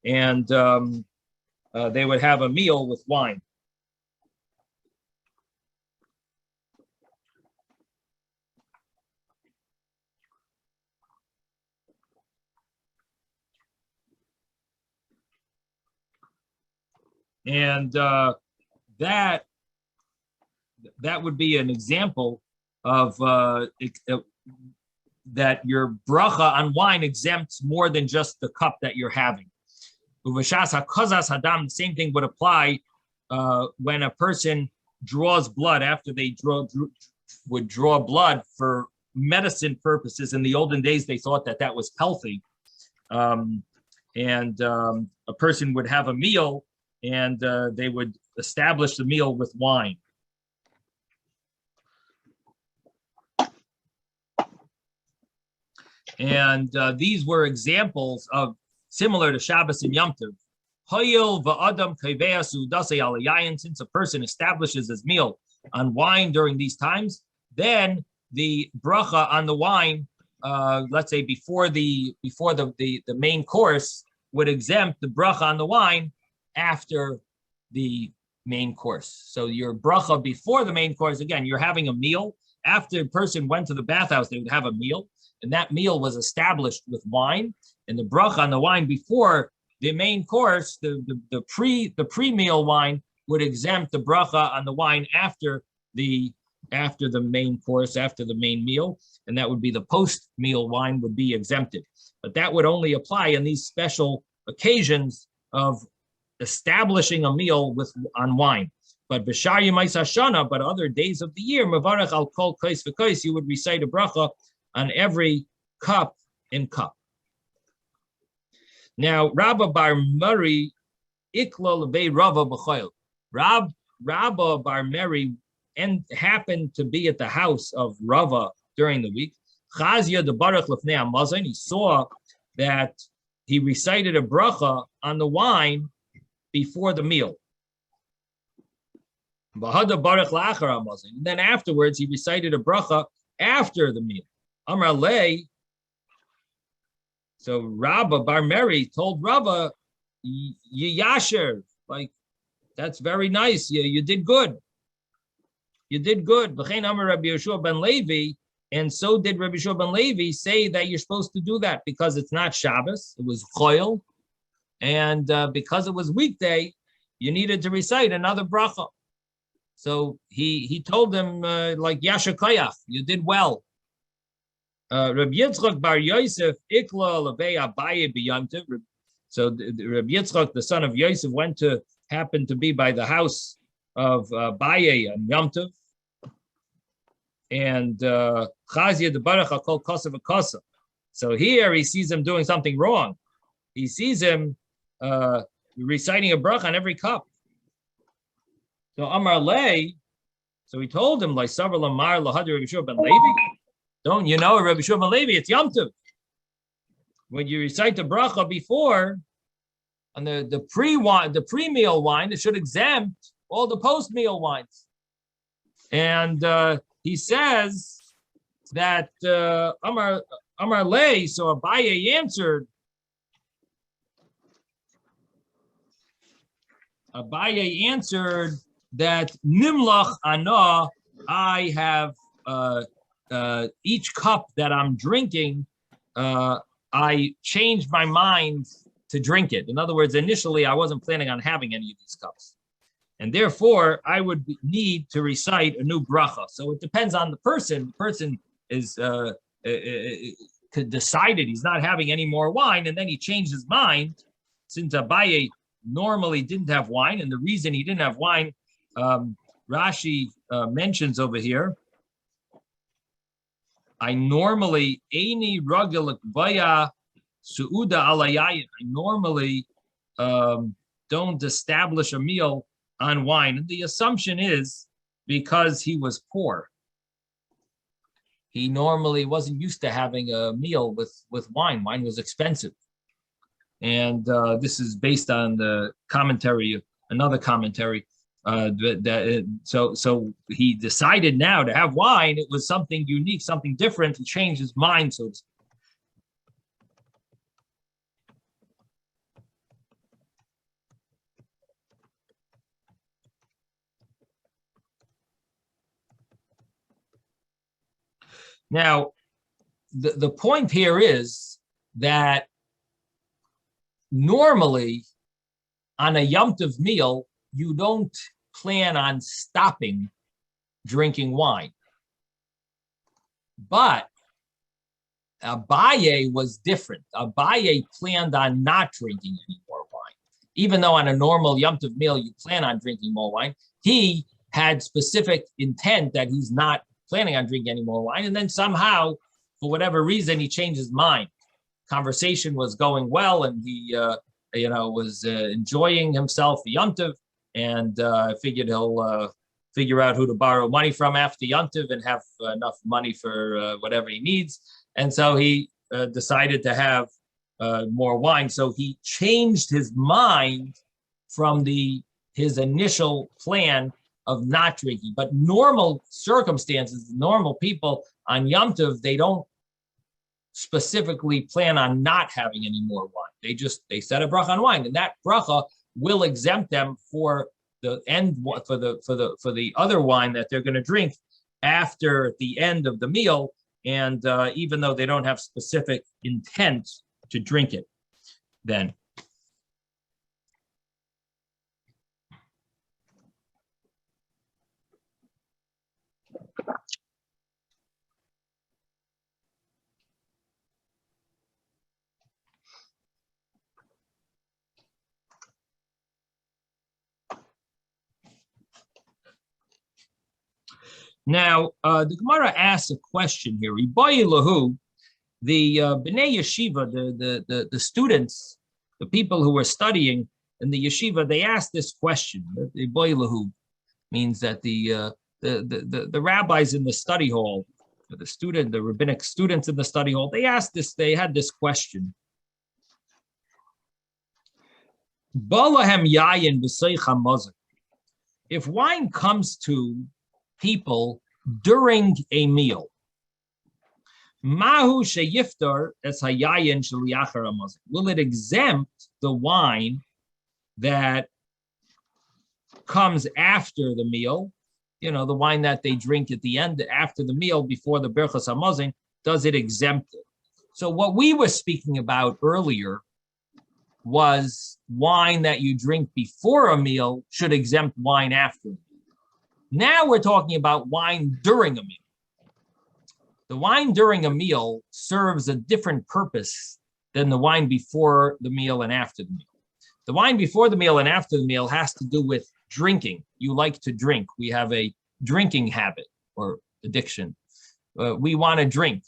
[SPEAKER 1] and they would have a meal with wine. And that would be an example of that your bracha on wine exempts more than just the cup that you're having. The same thing would apply when a person draws blood after they would draw blood for medicine purposes. In the olden days, they thought that was healthy. And a person would have a meal, and they would establish the meal with wine. And these were examples of similar to Shabbos and Yom Tov. Since a person establishes his meal on wine during these times, then the bracha on the wine, let's say before the main course, would exempt the bracha on the wine after the main course. So your bracha before the main course, again, you're having a meal. After a person went to the bathhouse, they would have a meal, and that meal was established with wine. And the bracha on the wine before the main course, the pre-meal wine would exempt the bracha on the wine after the main course, after the main meal, and that would be the post-meal wine would be exempted. But that would only apply in these special occasions of establishing a meal on wine. But b'shar yemais hashana, but other days of the year, mevarach al kol kais v'kais, you would recite a bracha on every cup and cup. Now, Rabba Bar Meri ikla levei Rava b'choil. Rabba Bar Meri happened to be at the house of Rava during the week. Chazia de Baruch lefnei Hamazon. He saw that he recited a bracha on the wine before the meal. And then afterwards, he recited a bracha after the meal. Amar Lei. So Rabba Bar Meri told Rabba, Yasher, like, that's very nice. You did good. You did good. Amar Rabbi Yeshua ben Levi, and so did Rabbi Yeshua ben Levi say that you're supposed to do that because it's not Shabbos, it was Choil, and because it was weekday, you needed to recite another bracha. So he told them like Yasher Koyach, you did well. Rabbi Yitzchok bar Yosef ikla lebei Abaye b'yamtiv. So Rabbi Yitzchok, the son of Yosef, happened to be by the house of Abaye on Yom Tov, and Chazia the Baruch called Kosa v'Kosa. So here he sees him doing something wrong. He sees him reciting a bracha on every cup. So Amar Lei, so he told him, like Savar Lamar Lahad Rabbi Yeshua ben Levi. Don't you know, Rabbi Yeshua ben Levi? It's Yom Tov. When you recite the bracha before, on the pre-meal wine, it should exempt all the post-meal wines. And he says that Amar Lei, so Abaye answered. Abaye answered that Nimlach Ana, I have each cup that I'm drinking, I changed my mind to drink it. In other words, initially I wasn't planning on having any of these cups, and therefore I would need to recite a new bracha. So it depends on the person. The person is decided he's not having any more wine, and then he changed his mind. Since Abaye normally didn't have wine, and the reason he didn't have wine, Rashi mentions over here. I normally don't establish a meal on wine. And the assumption is because he was poor. He normally wasn't used to having a meal with wine. Wine was expensive. And this is based on the commentary, another commentary. So he decided now to have wine. It was something unique, something different. He changed his mind, so to speak. Now, the point here is that normally on a Yom Tov meal, you don't plan on stopping drinking wine. But Abaye was different. Abaye planned on not drinking any more wine. Even though on a normal Yom Tov meal, you plan on drinking more wine, he had specific intent that he's not planning on drinking any more wine. And then somehow, for whatever reason, he changed his mind. Conversation was going well, and he was enjoying himself for Yom Tov, and figured he'll figure out who to borrow money from after Yom Tov and have enough money for whatever he needs. And so he decided to have more wine. So he changed his mind from his initial plan of not drinking. But normal circumstances, normal people on Yom Tov, they don't specifically plan on not having any more wine. They set a bracha on wine, and that bracha will exempt them for the end, for the other wine that they're going to drink after the end of the meal, and even though they don't have specific intent to drink it then. Now, the Gemara asks a question here. Ibayi lahu, the Bnei Yeshiva, the students, the people who were studying in the yeshiva, they asked this question. Ibayi lahu means that the rabbis in the study hall, the rabbinic students in the study hall, they had this question. Balahem yayin b'seicha mazik. If wine comes to people during a meal, mahu sheyiftar es hayayin sheliachar mazik. Will it exempt the wine that comes after the meal? You know, the wine that they drink at the end after the meal before the Brochos Hamazon, does it exempt it? So what we were speaking about earlier was wine that you drink before a meal should exempt wine after. Now we're talking about wine during a meal. The wine during a meal serves a different purpose than the wine before the meal and after the meal. The wine before the meal and after the meal has to do with drinking. You like to drink. We have a drinking habit or addiction. We want to drink,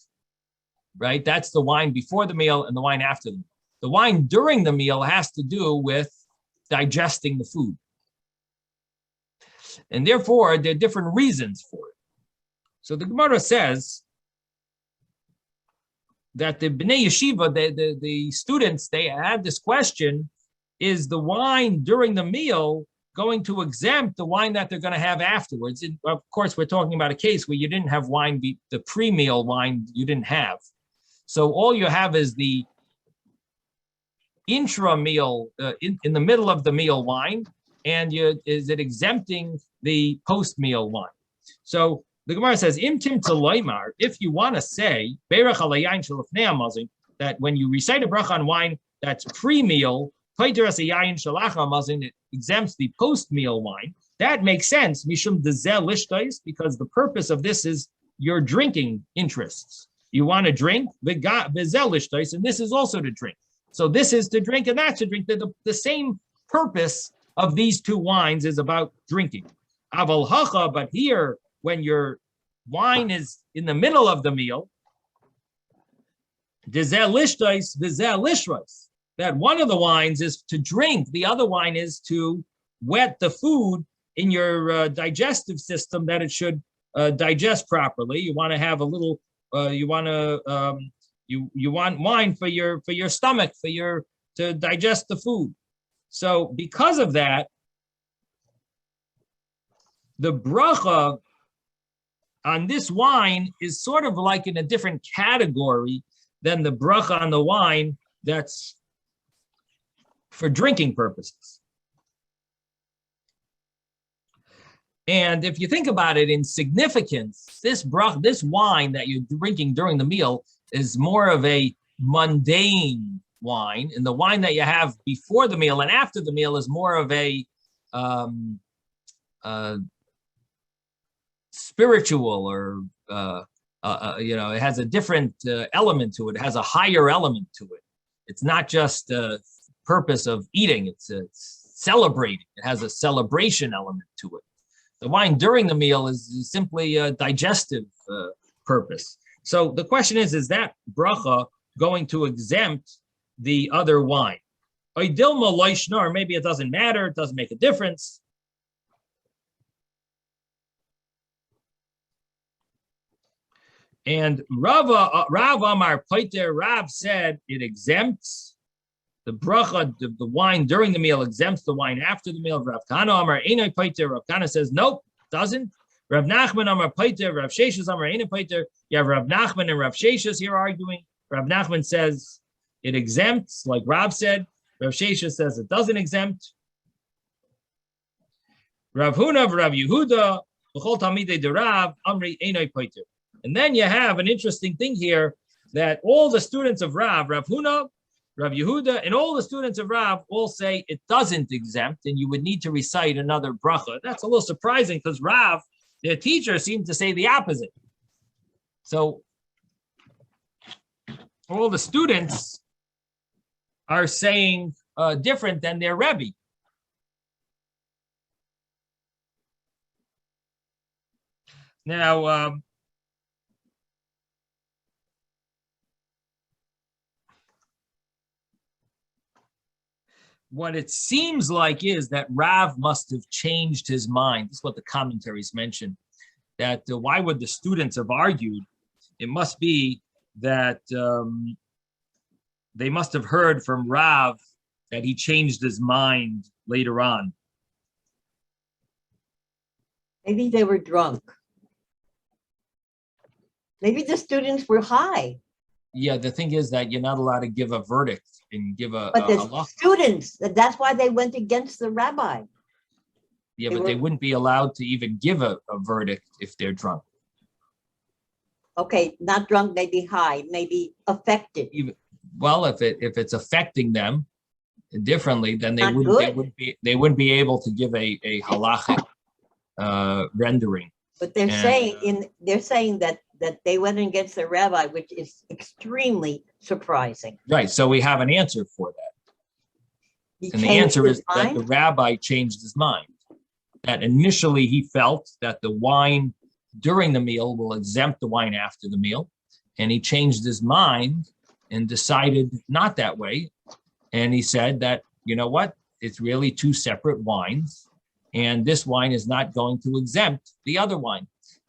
[SPEAKER 1] right? That's the wine before the meal and the wine after the meal. The wine during the meal has to do with digesting the food. And therefore, there are different reasons for it. So the Gemara says that the Bnei Yeshiva, the students, they had this question, is the wine during the meal going to exempt the wine that they're going to have afterwards? And of course, we're talking about a case where you didn't have wine, the pre-meal wine you didn't have. So all you have is the intra-meal, in the middle of the meal wine, and is it exempting the post-meal wine? So the Gemara says, Im tim taloymar, if you want to say, Berach alayayin shelafnei hamazon, that when you recite a bracha on wine that's pre-meal, it exempts the post-meal wine. That makes sense, mishum dezel lishtais, because the purpose of this is your drinking interests. You want to drink, bezel lishtais, and this is also to drink. So this is to drink and that's to drink. The same purpose of these two wines is about drinking. Aval hacha, but here, when your wine is in the middle of the meal, dezel lishtais, bezel lishrais, that one of the wines is to drink, the other wine is to wet the food in your digestive system, that it should digest properly. You want to have a little, you want wine for your stomach, to digest the food. So because of that, the bracha on this wine is sort of like in a different category than the bracha on the wine that's for drinking purposes. And if you think about it in significance, this wine that you're drinking during the meal is more of a mundane wine, and the wine that you have before the meal and after the meal is more of a spiritual, or it has a different element to it. It has a higher element to it. It's not just a purpose of eating, it's celebrating. It has a celebration element to it. The wine during the meal is simply a digestive purpose. So the question is that bracha going to exempt the other wine? Or maybe it doesn't matter, it doesn't make a difference. And Rav Amar Paiter, Rav said it exempts the bracha, the wine during the meal exempts the wine after the meal. Rav Kana Amar Einay Paiter, Rav Kana says nope, doesn't. Rav Nachman Amar Paiter, Rav Sheshes Amar Einay Paiter. You have Rav Nachman and Rav Sheshes here arguing. Rav Nachman says it exempts, like Rav said. Rav Sheshes says it doesn't exempt. Rav Huna, Rav Yehuda, B'chol Talmidei de Rav Amri Einay Paiter. And then you have an interesting thing here, that all the students of Rav Huna, Rav Yehuda, and all the students of Rav all say it doesn't exempt, and you would need to recite another bracha. That's a little surprising, because Rav, their teacher, seemed to say the opposite. So all the students are saying different than their Rebbe. Now, what it seems like is that Rav must have changed his mind. This is what the commentaries mention, that why would the students have argued? It must be that they must have heard from Rav that he changed his mind later on?
[SPEAKER 7] Maybe they were drunk. Maybe the students were high,
[SPEAKER 1] Yeah, the thing is that you're not allowed to give a verdict and give
[SPEAKER 7] but the
[SPEAKER 1] halacha.
[SPEAKER 7] students, that's why they went against the rabbi.
[SPEAKER 1] Yeah,
[SPEAKER 7] they
[SPEAKER 1] but they
[SPEAKER 7] were-
[SPEAKER 1] wouldn't be allowed to even give a verdict if they're drunk.
[SPEAKER 7] Okay, not drunk, maybe high, maybe affected.
[SPEAKER 1] Well, if it's affecting them differently, then
[SPEAKER 7] Not good.
[SPEAKER 1] they wouldn't be able to give a halachic rendering.
[SPEAKER 7] But they're
[SPEAKER 1] And,
[SPEAKER 7] saying that they went against the rabbi, which is extremely surprising.
[SPEAKER 1] Right, so we have an answer for that.
[SPEAKER 7] He
[SPEAKER 1] And the
[SPEAKER 7] changed
[SPEAKER 1] answer
[SPEAKER 7] his
[SPEAKER 1] is that the
[SPEAKER 7] mind?
[SPEAKER 1] rabbi changed his mind. That initially he felt that the wine during the meal will exempt the wine after the meal. And he changed his mind and decided not that way. And he said that, you know what, it's really two separate wines. And this wine is not going to exempt the other wine.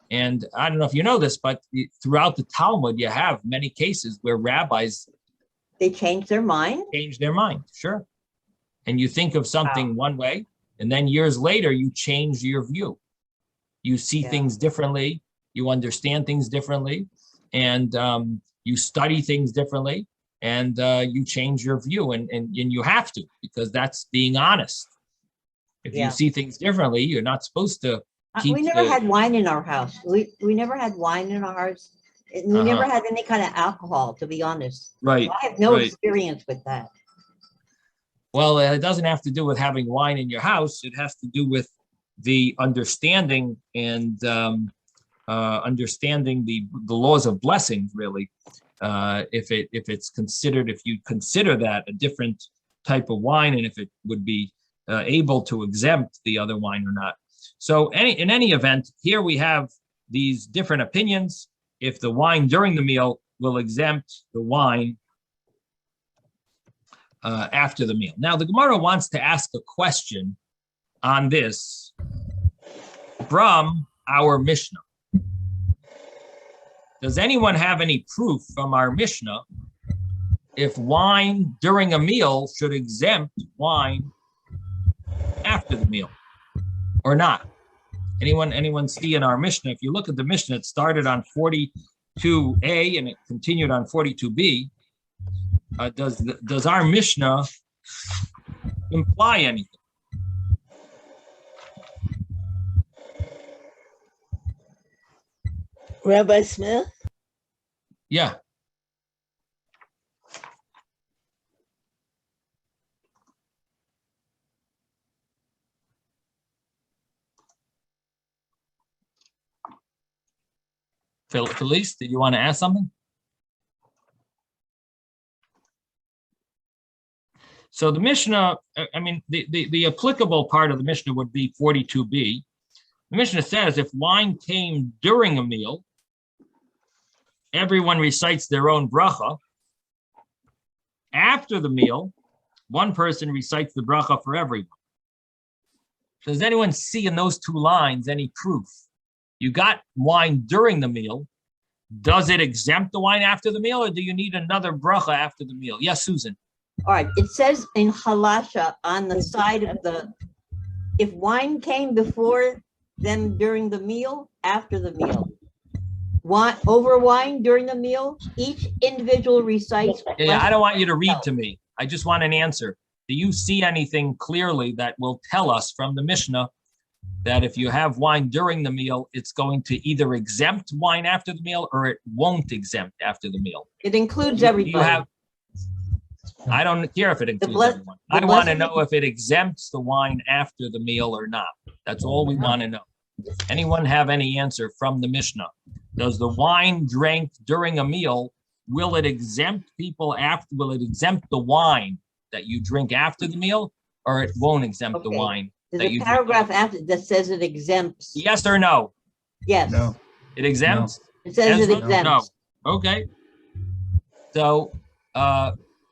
[SPEAKER 1] And I don't know if you know this, but throughout the Talmud, you have many cases where rabbis
[SPEAKER 7] They changed their mind?
[SPEAKER 1] change their mind, sure. And you think of something one way, and then years later, you change your view. You see
[SPEAKER 7] Yeah.
[SPEAKER 1] things differently, you understand things differently, and you study things differently, and you change your view, and you have to, because that's being honest. If
[SPEAKER 7] Yeah.
[SPEAKER 1] you see things differently, you're not supposed to
[SPEAKER 7] We
[SPEAKER 1] keep
[SPEAKER 7] never
[SPEAKER 1] the-
[SPEAKER 7] had wine in our house. We never had wine in our house. We never had any kind of alcohol, to be honest.
[SPEAKER 1] Right.
[SPEAKER 7] I have no
[SPEAKER 1] right.
[SPEAKER 7] experience with that.
[SPEAKER 1] Well, it doesn't have to do with having wine in your house. It has to do with the understanding and understanding the laws of blessings, really. If it's considered, if you consider that a different type of wine, and if it would be able to exempt the other wine or not. So in any event, here we have these different opinions. If the wine during the meal will exempt the wine after the meal. Now, the Gemara wants to ask a question on this from our Mishnah. Does anyone have any proof from our Mishnah if wine during a meal should exempt wine after the meal or not? Anyone see in our Mishnah? If you look at the Mishnah, it started on 42a and it continued on 42b. Does our Mishnah imply anything?
[SPEAKER 9] Rabbi Smith?
[SPEAKER 1] Yeah. Felice, did you want to ask something? So the Mishnah, I mean, the applicable part of the Mishnah would be 42b. The Mishnah says if wine came during a meal, everyone recites their own bracha. After the meal, one person recites the bracha for everyone. Does anyone see in those two lines any proof? You got wine during the meal. Does it exempt the wine after the meal, or do you need another bracha after the meal? Yes, Susan.
[SPEAKER 7] All right, it says in halasha on the side of if wine came before them during the meal, after the meal. Over wine during the meal, each individual recites.
[SPEAKER 1] Yeah, I don't want you to read to me. I just want an answer. Do you see anything clearly that will tell us from the Mishnah that if you have wine during the meal, it's going to either exempt wine after the meal or it won't exempt after the meal?
[SPEAKER 7] It includes
[SPEAKER 1] You
[SPEAKER 7] everybody.
[SPEAKER 1] have, I don't care if it includes everyone.
[SPEAKER 7] the
[SPEAKER 1] I want to
[SPEAKER 7] blessing-
[SPEAKER 1] know if it exempts the wine after the meal or not. That's all we want to know. Anyone have any answer from the Mishnah? Does the wine drank during a meal, will it exempt people after, will it exempt the wine that you drink after the meal, or it won't exempt the
[SPEAKER 7] Okay.
[SPEAKER 1] wine
[SPEAKER 7] There's
[SPEAKER 1] that
[SPEAKER 7] a
[SPEAKER 1] you drink?
[SPEAKER 7] paragraph after that says it exempts.
[SPEAKER 1] Yes or no?
[SPEAKER 7] Yes,
[SPEAKER 3] No,
[SPEAKER 1] It exempts?
[SPEAKER 7] it says it
[SPEAKER 1] Ezra?
[SPEAKER 7] exempts.
[SPEAKER 1] No. Okay. So,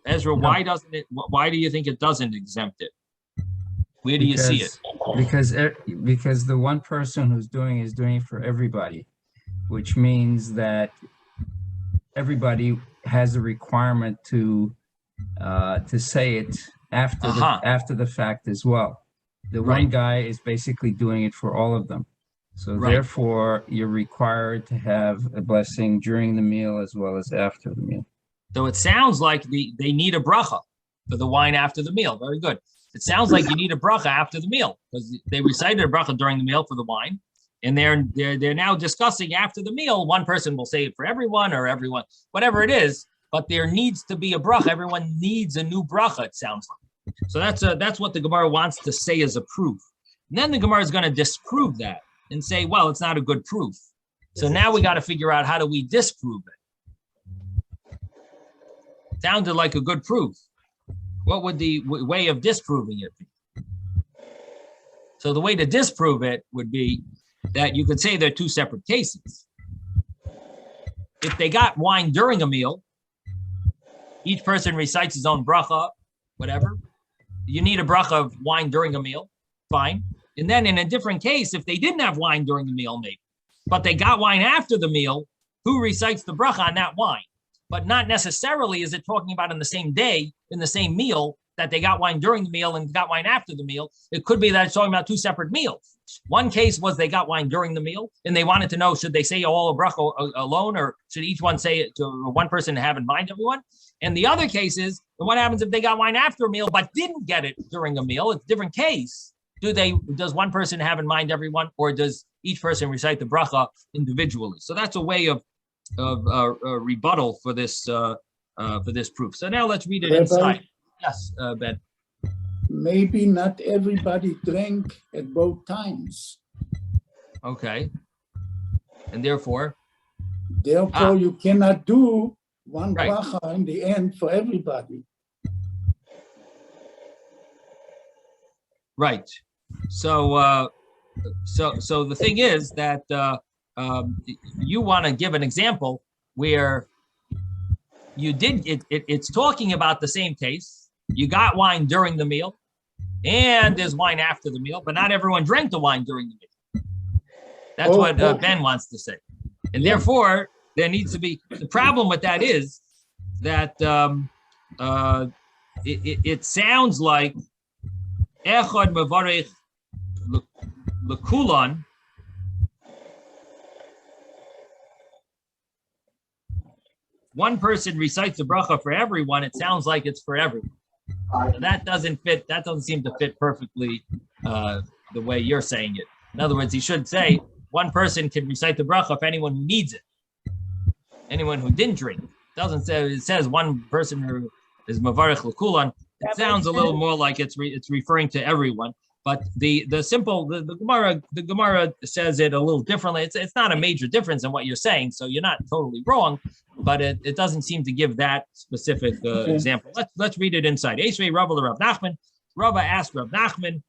[SPEAKER 1] Ezra, why doesn't it, why do you think it doesn't exempt it? Where do you see it?
[SPEAKER 3] Because the one person who's doing it is doing it for everybody, which means that everybody has a requirement to say it after the fact as well. The one
[SPEAKER 1] Right.
[SPEAKER 3] guy is basically doing it for all of them. So
[SPEAKER 1] Right.
[SPEAKER 3] therefore, you're required to have a blessing during the meal as well as after the meal.
[SPEAKER 1] So it sounds like they need a bracha for the wine after the meal. Very good. It sounds like you need a bracha after the meal because they recited a bracha during the meal for the wine, and they're now discussing after the meal. One person will say it for everyone or everyone, whatever it is. But there needs to be a bracha. Everyone needs a new bracha. It sounds like. So that's what the Gemara wants to say as a proof. And then the Gemara is going to disprove that and say, well, it's not a good proof. So now we got to figure out how do we disprove it. Sounded like a good proof. What would the way of disproving it be? So the way to disprove it would be that you could say they're two separate cases. If they got wine during a meal, each person recites his own bracha, whatever. You need a bracha of wine during a meal, fine. And then in a different case, if they didn't have wine during the meal, maybe, but they got wine after the meal, who recites the bracha on that wine? But not necessarily is it talking about in the same day, in the same meal, that they got wine during the meal and got wine after the meal. It could be that it's talking about two separate meals. One case was they got wine during the meal and they wanted to know, should they say all a bracha alone or should each one say it to one person to have in mind everyone? And the other case is, what happens if they got wine after a meal but didn't get it during a meal? It's a different case. Does one person have in mind everyone or does each person recite the bracha individually? So that's a way of rebuttal for this proof. So now let's read it inside. Yes, Ben.
[SPEAKER 6] Maybe not everybody drank at both times.
[SPEAKER 1] Okay. And therefore?
[SPEAKER 6] Therefore, you cannot do one
[SPEAKER 1] Right.
[SPEAKER 6] bracha in the end for everybody.
[SPEAKER 1] Right. So the thing is that you want to give an example where you did it's talking about the same case. You got wine during the meal, and there's wine after the meal, but not everyone drank the wine during the meal. That's what Ben wants to say, and therefore there needs to be. The problem with that is that it sounds like echad mevarech lekulan. One person recites the bracha for everyone. It sounds like it's for everyone. That doesn't fit. That doesn't seem to fit perfectly the way you're saying it. In other words, he should say one person can recite the bracha for anyone who needs it. Anyone who didn't drink. It doesn't say. It says one person who is mavarich lekulan. It sounds a little more like it's referring to everyone. But the Gemara says it a little differently. It's not a major difference in what you're saying, so you're not totally wrong. But it doesn't seem to give that specific example. Let's read it inside. Esrei Rava Rav Nachman. Rava asked Rav Nachman,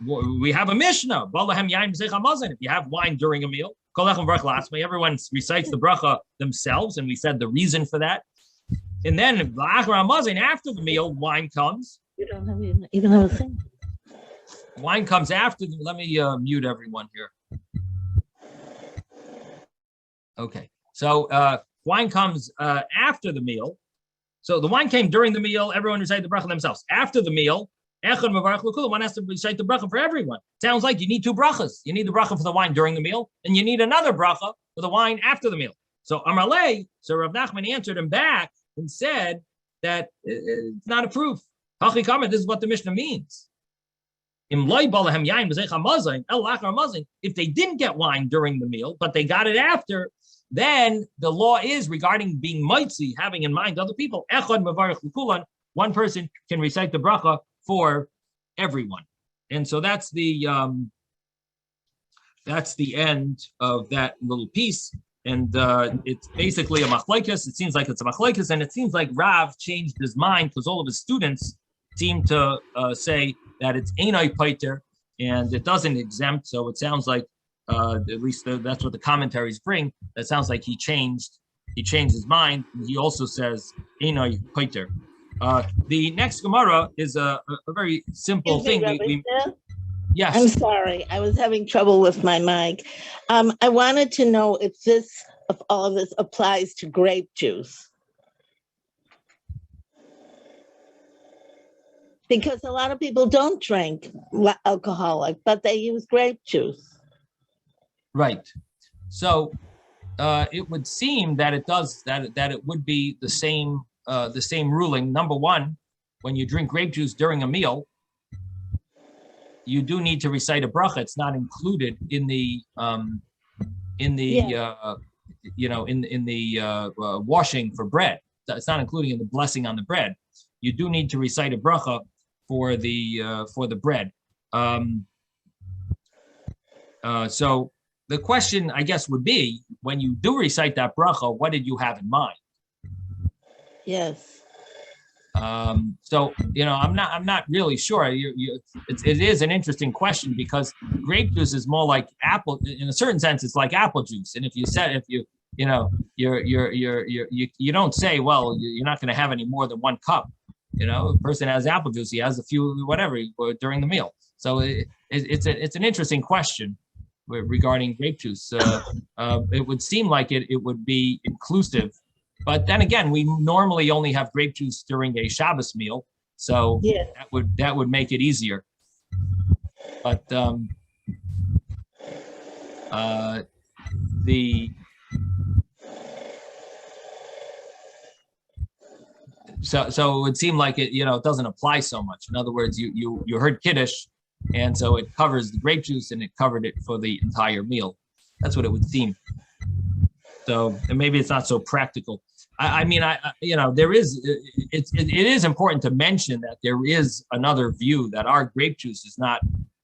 [SPEAKER 1] we have a Mishnah. If you have wine during a meal, everyone recites the bracha themselves, and we said the reason for that. And then after the meal, wine comes.
[SPEAKER 7] You don't have a thing.
[SPEAKER 1] Wine comes after. Let me mute everyone here. Okay, so wine comes after the meal. So the wine came during the meal. Everyone recited the bracha themselves. After the meal, one has to recite the bracha for everyone. Sounds like you need two brachas. You need the bracha for the wine during the meal, and you need another bracha for the wine after the meal. So Amarle, so Rav Nachman answered him back and said that it's not a proof. This is what the Mishnah means. If they didn't get wine during the meal, but they got it after, then the law is regarding being mitzi, having in mind other people. One person can recite the bracha for everyone, and so that's the end of that little piece. And it's basically a machlokes. It seems like it's a machlokes, and it seems like Rav changed his mind because all of his students seem to say that it's einay paiter and it doesn't exempt. So it sounds like at least that's what the commentaries bring. That sounds like he changed his mind. He also says einay paiter. The next Gemara is a very simple thing. Yes.
[SPEAKER 9] I'm sorry, I was having trouble with my mic. I wanted to know if all of this applies to grape juice. Because a lot of people don't drink alcoholic, but they use grape juice.
[SPEAKER 1] Right. So it would seem that it does that it would be the same ruling. Number one, when you drink grape juice during a meal, you do need to recite a bracha. It's not included in the washing for bread. It's not including in the blessing on the bread. You do need to recite a bracha for the bread. So the question, I guess, would be, when you do recite that bracha, what did you have in mind?
[SPEAKER 9] Yes.
[SPEAKER 1] So I'm not really sure. It is an interesting question, because grape juice is more like apple. In a certain sense, it's like apple juice. And if you don't say, well, you're not going to have any more than one cup. A person has apple juice, he has a few whatever during the meal. So it's an interesting question regarding grape juice. It would seem like it would be inclusive. But then again, we normally only have grape juice during a Shabbos meal, so
[SPEAKER 9] yes,
[SPEAKER 1] that would make it easier. But so it would seem like it doesn't apply so much. In other words, you heard Kiddush, and so it covers the grape juice and it covered it for the entire meal. That's what it would seem. So and maybe it's not so practical. There is, it is important to mention that there is another view that our grape juice is not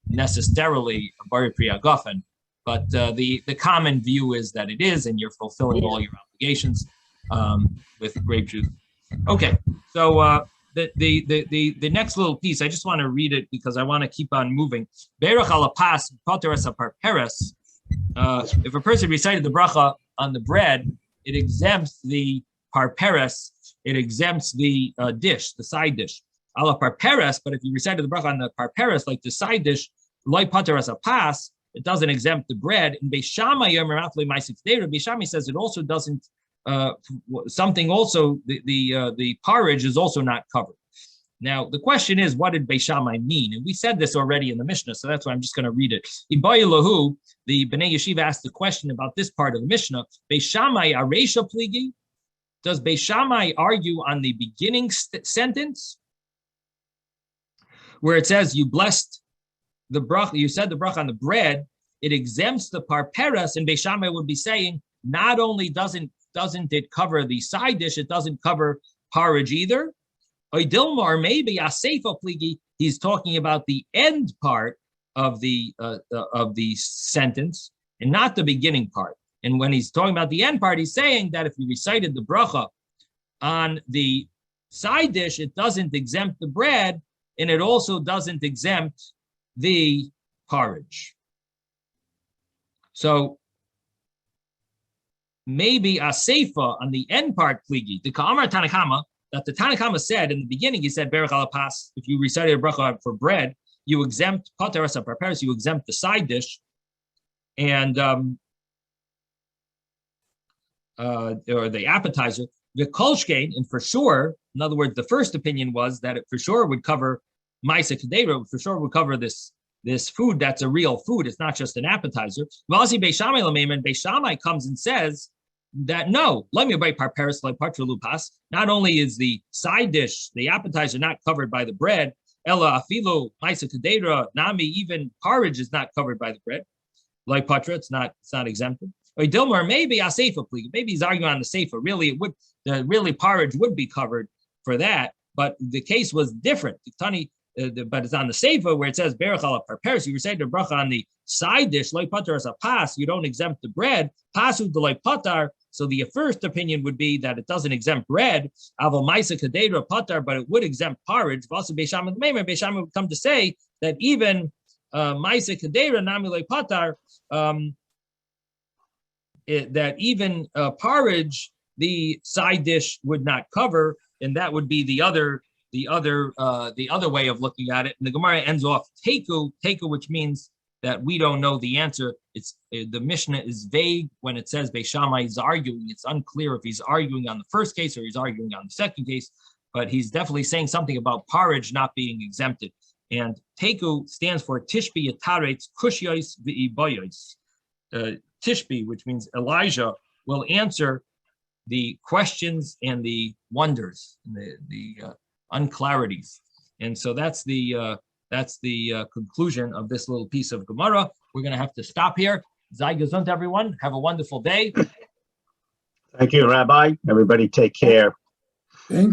[SPEAKER 1] necessarily a Bari Priya Gofen, but the common view is that it is, and you're fulfilling all your obligations with grape juice. Okay, so the next little piece, I just want to read it because I want to keep on moving. Berach alapas pateres aparperes. If a person recited the bracha on the bread, it exempts the parperes, it exempts the dish, the side dish. Ala parperes, but if you recited the bracha on the parperes, like the side dish, loy pateres apas, it doesn't exempt the bread. And Beis Shammai says it also doesn't. Something also the porridge is also not covered. Now the question is, what did Beis Shammai mean? And we said this already in the Mishnah, so that's why I'm just going to read it. Ibayilahu, the Bnei Yeshiva asked the question about this part of the Mishnah. Beis Shammai areisha pligi. Does Beis Shammai argue on the beginning sentence where it says you blessed the bracha, you said the bracha on the bread, it exempts the parperes, and Beis Shammai would be saying not only doesn't it cover the side dish, it doesn't cover porridge either. Or maybe aseifa pligi, he's talking about the end part of the sentence and not the beginning part. And when he's talking about the end part, he's saying that if you recited the bracha on the side dish, it doesn't exempt the bread, and it also doesn't exempt the porridge. So maybe a seifa on the end part, pligi, the Ka'amar Tanakama, that the Tanakama said in the beginning, he said, Berach alapas, if you recited a bracha for bread, you exempt pateres aparperes, you exempt the side dish, and or the appetizer, the kolshkein, and for sure, in other words, the first opinion was that it for sure would cover ma'aseh kedera, for sure would cover this food that's a real food. It's not just an appetizer. Vazi Beis Shammai lameim, Beis Shammai comes and says that no, let me buy parperes like patra lupas. Not only is the side dish, the appetizer, not covered by the bread, ella afilo ma'aseh kedera nami, even porridge is not covered by the bread. Like patra, it's not exempted. Or Dilmar, maybe a seifa, please. Maybe he's arguing on the seifa. Really, really porridge would be covered for that, but the case was different. But it's on the seifa where it says berach ala parperes. You recite the bracha on the side dish, loy patar as a pas. You don't exempt the bread. Pasu de loy patar. So the first opinion would be that it doesn't exempt bread. Aval ma'aseh kedera patar, but it would exempt porridge. Also, Beis Shammai would come to say that even ma'aseh kedera nami loy patar. That even porridge, the side dish would not cover, and that would be the other way of looking at it. And the Gemara ends off teiku, which means that we don't know the answer. It's the Mishnah is vague when it says Beis Shammai is arguing. It's unclear if he's arguing on the first case or he's arguing on the second case. but he's definitely saying something about porridge not being exempted. And Teku stands for Tishbi Yataretz Kushyois V'iboyois. Tishbi, which means Elijah, will answer the questions and the wonders, the unclarities. And so that's the conclusion of this little piece of Gemara. We're going to have to stop here. Sei gesund, everyone. Have a wonderful day.
[SPEAKER 4] Thank you, Rabbi. Everybody take care.
[SPEAKER 6] Thank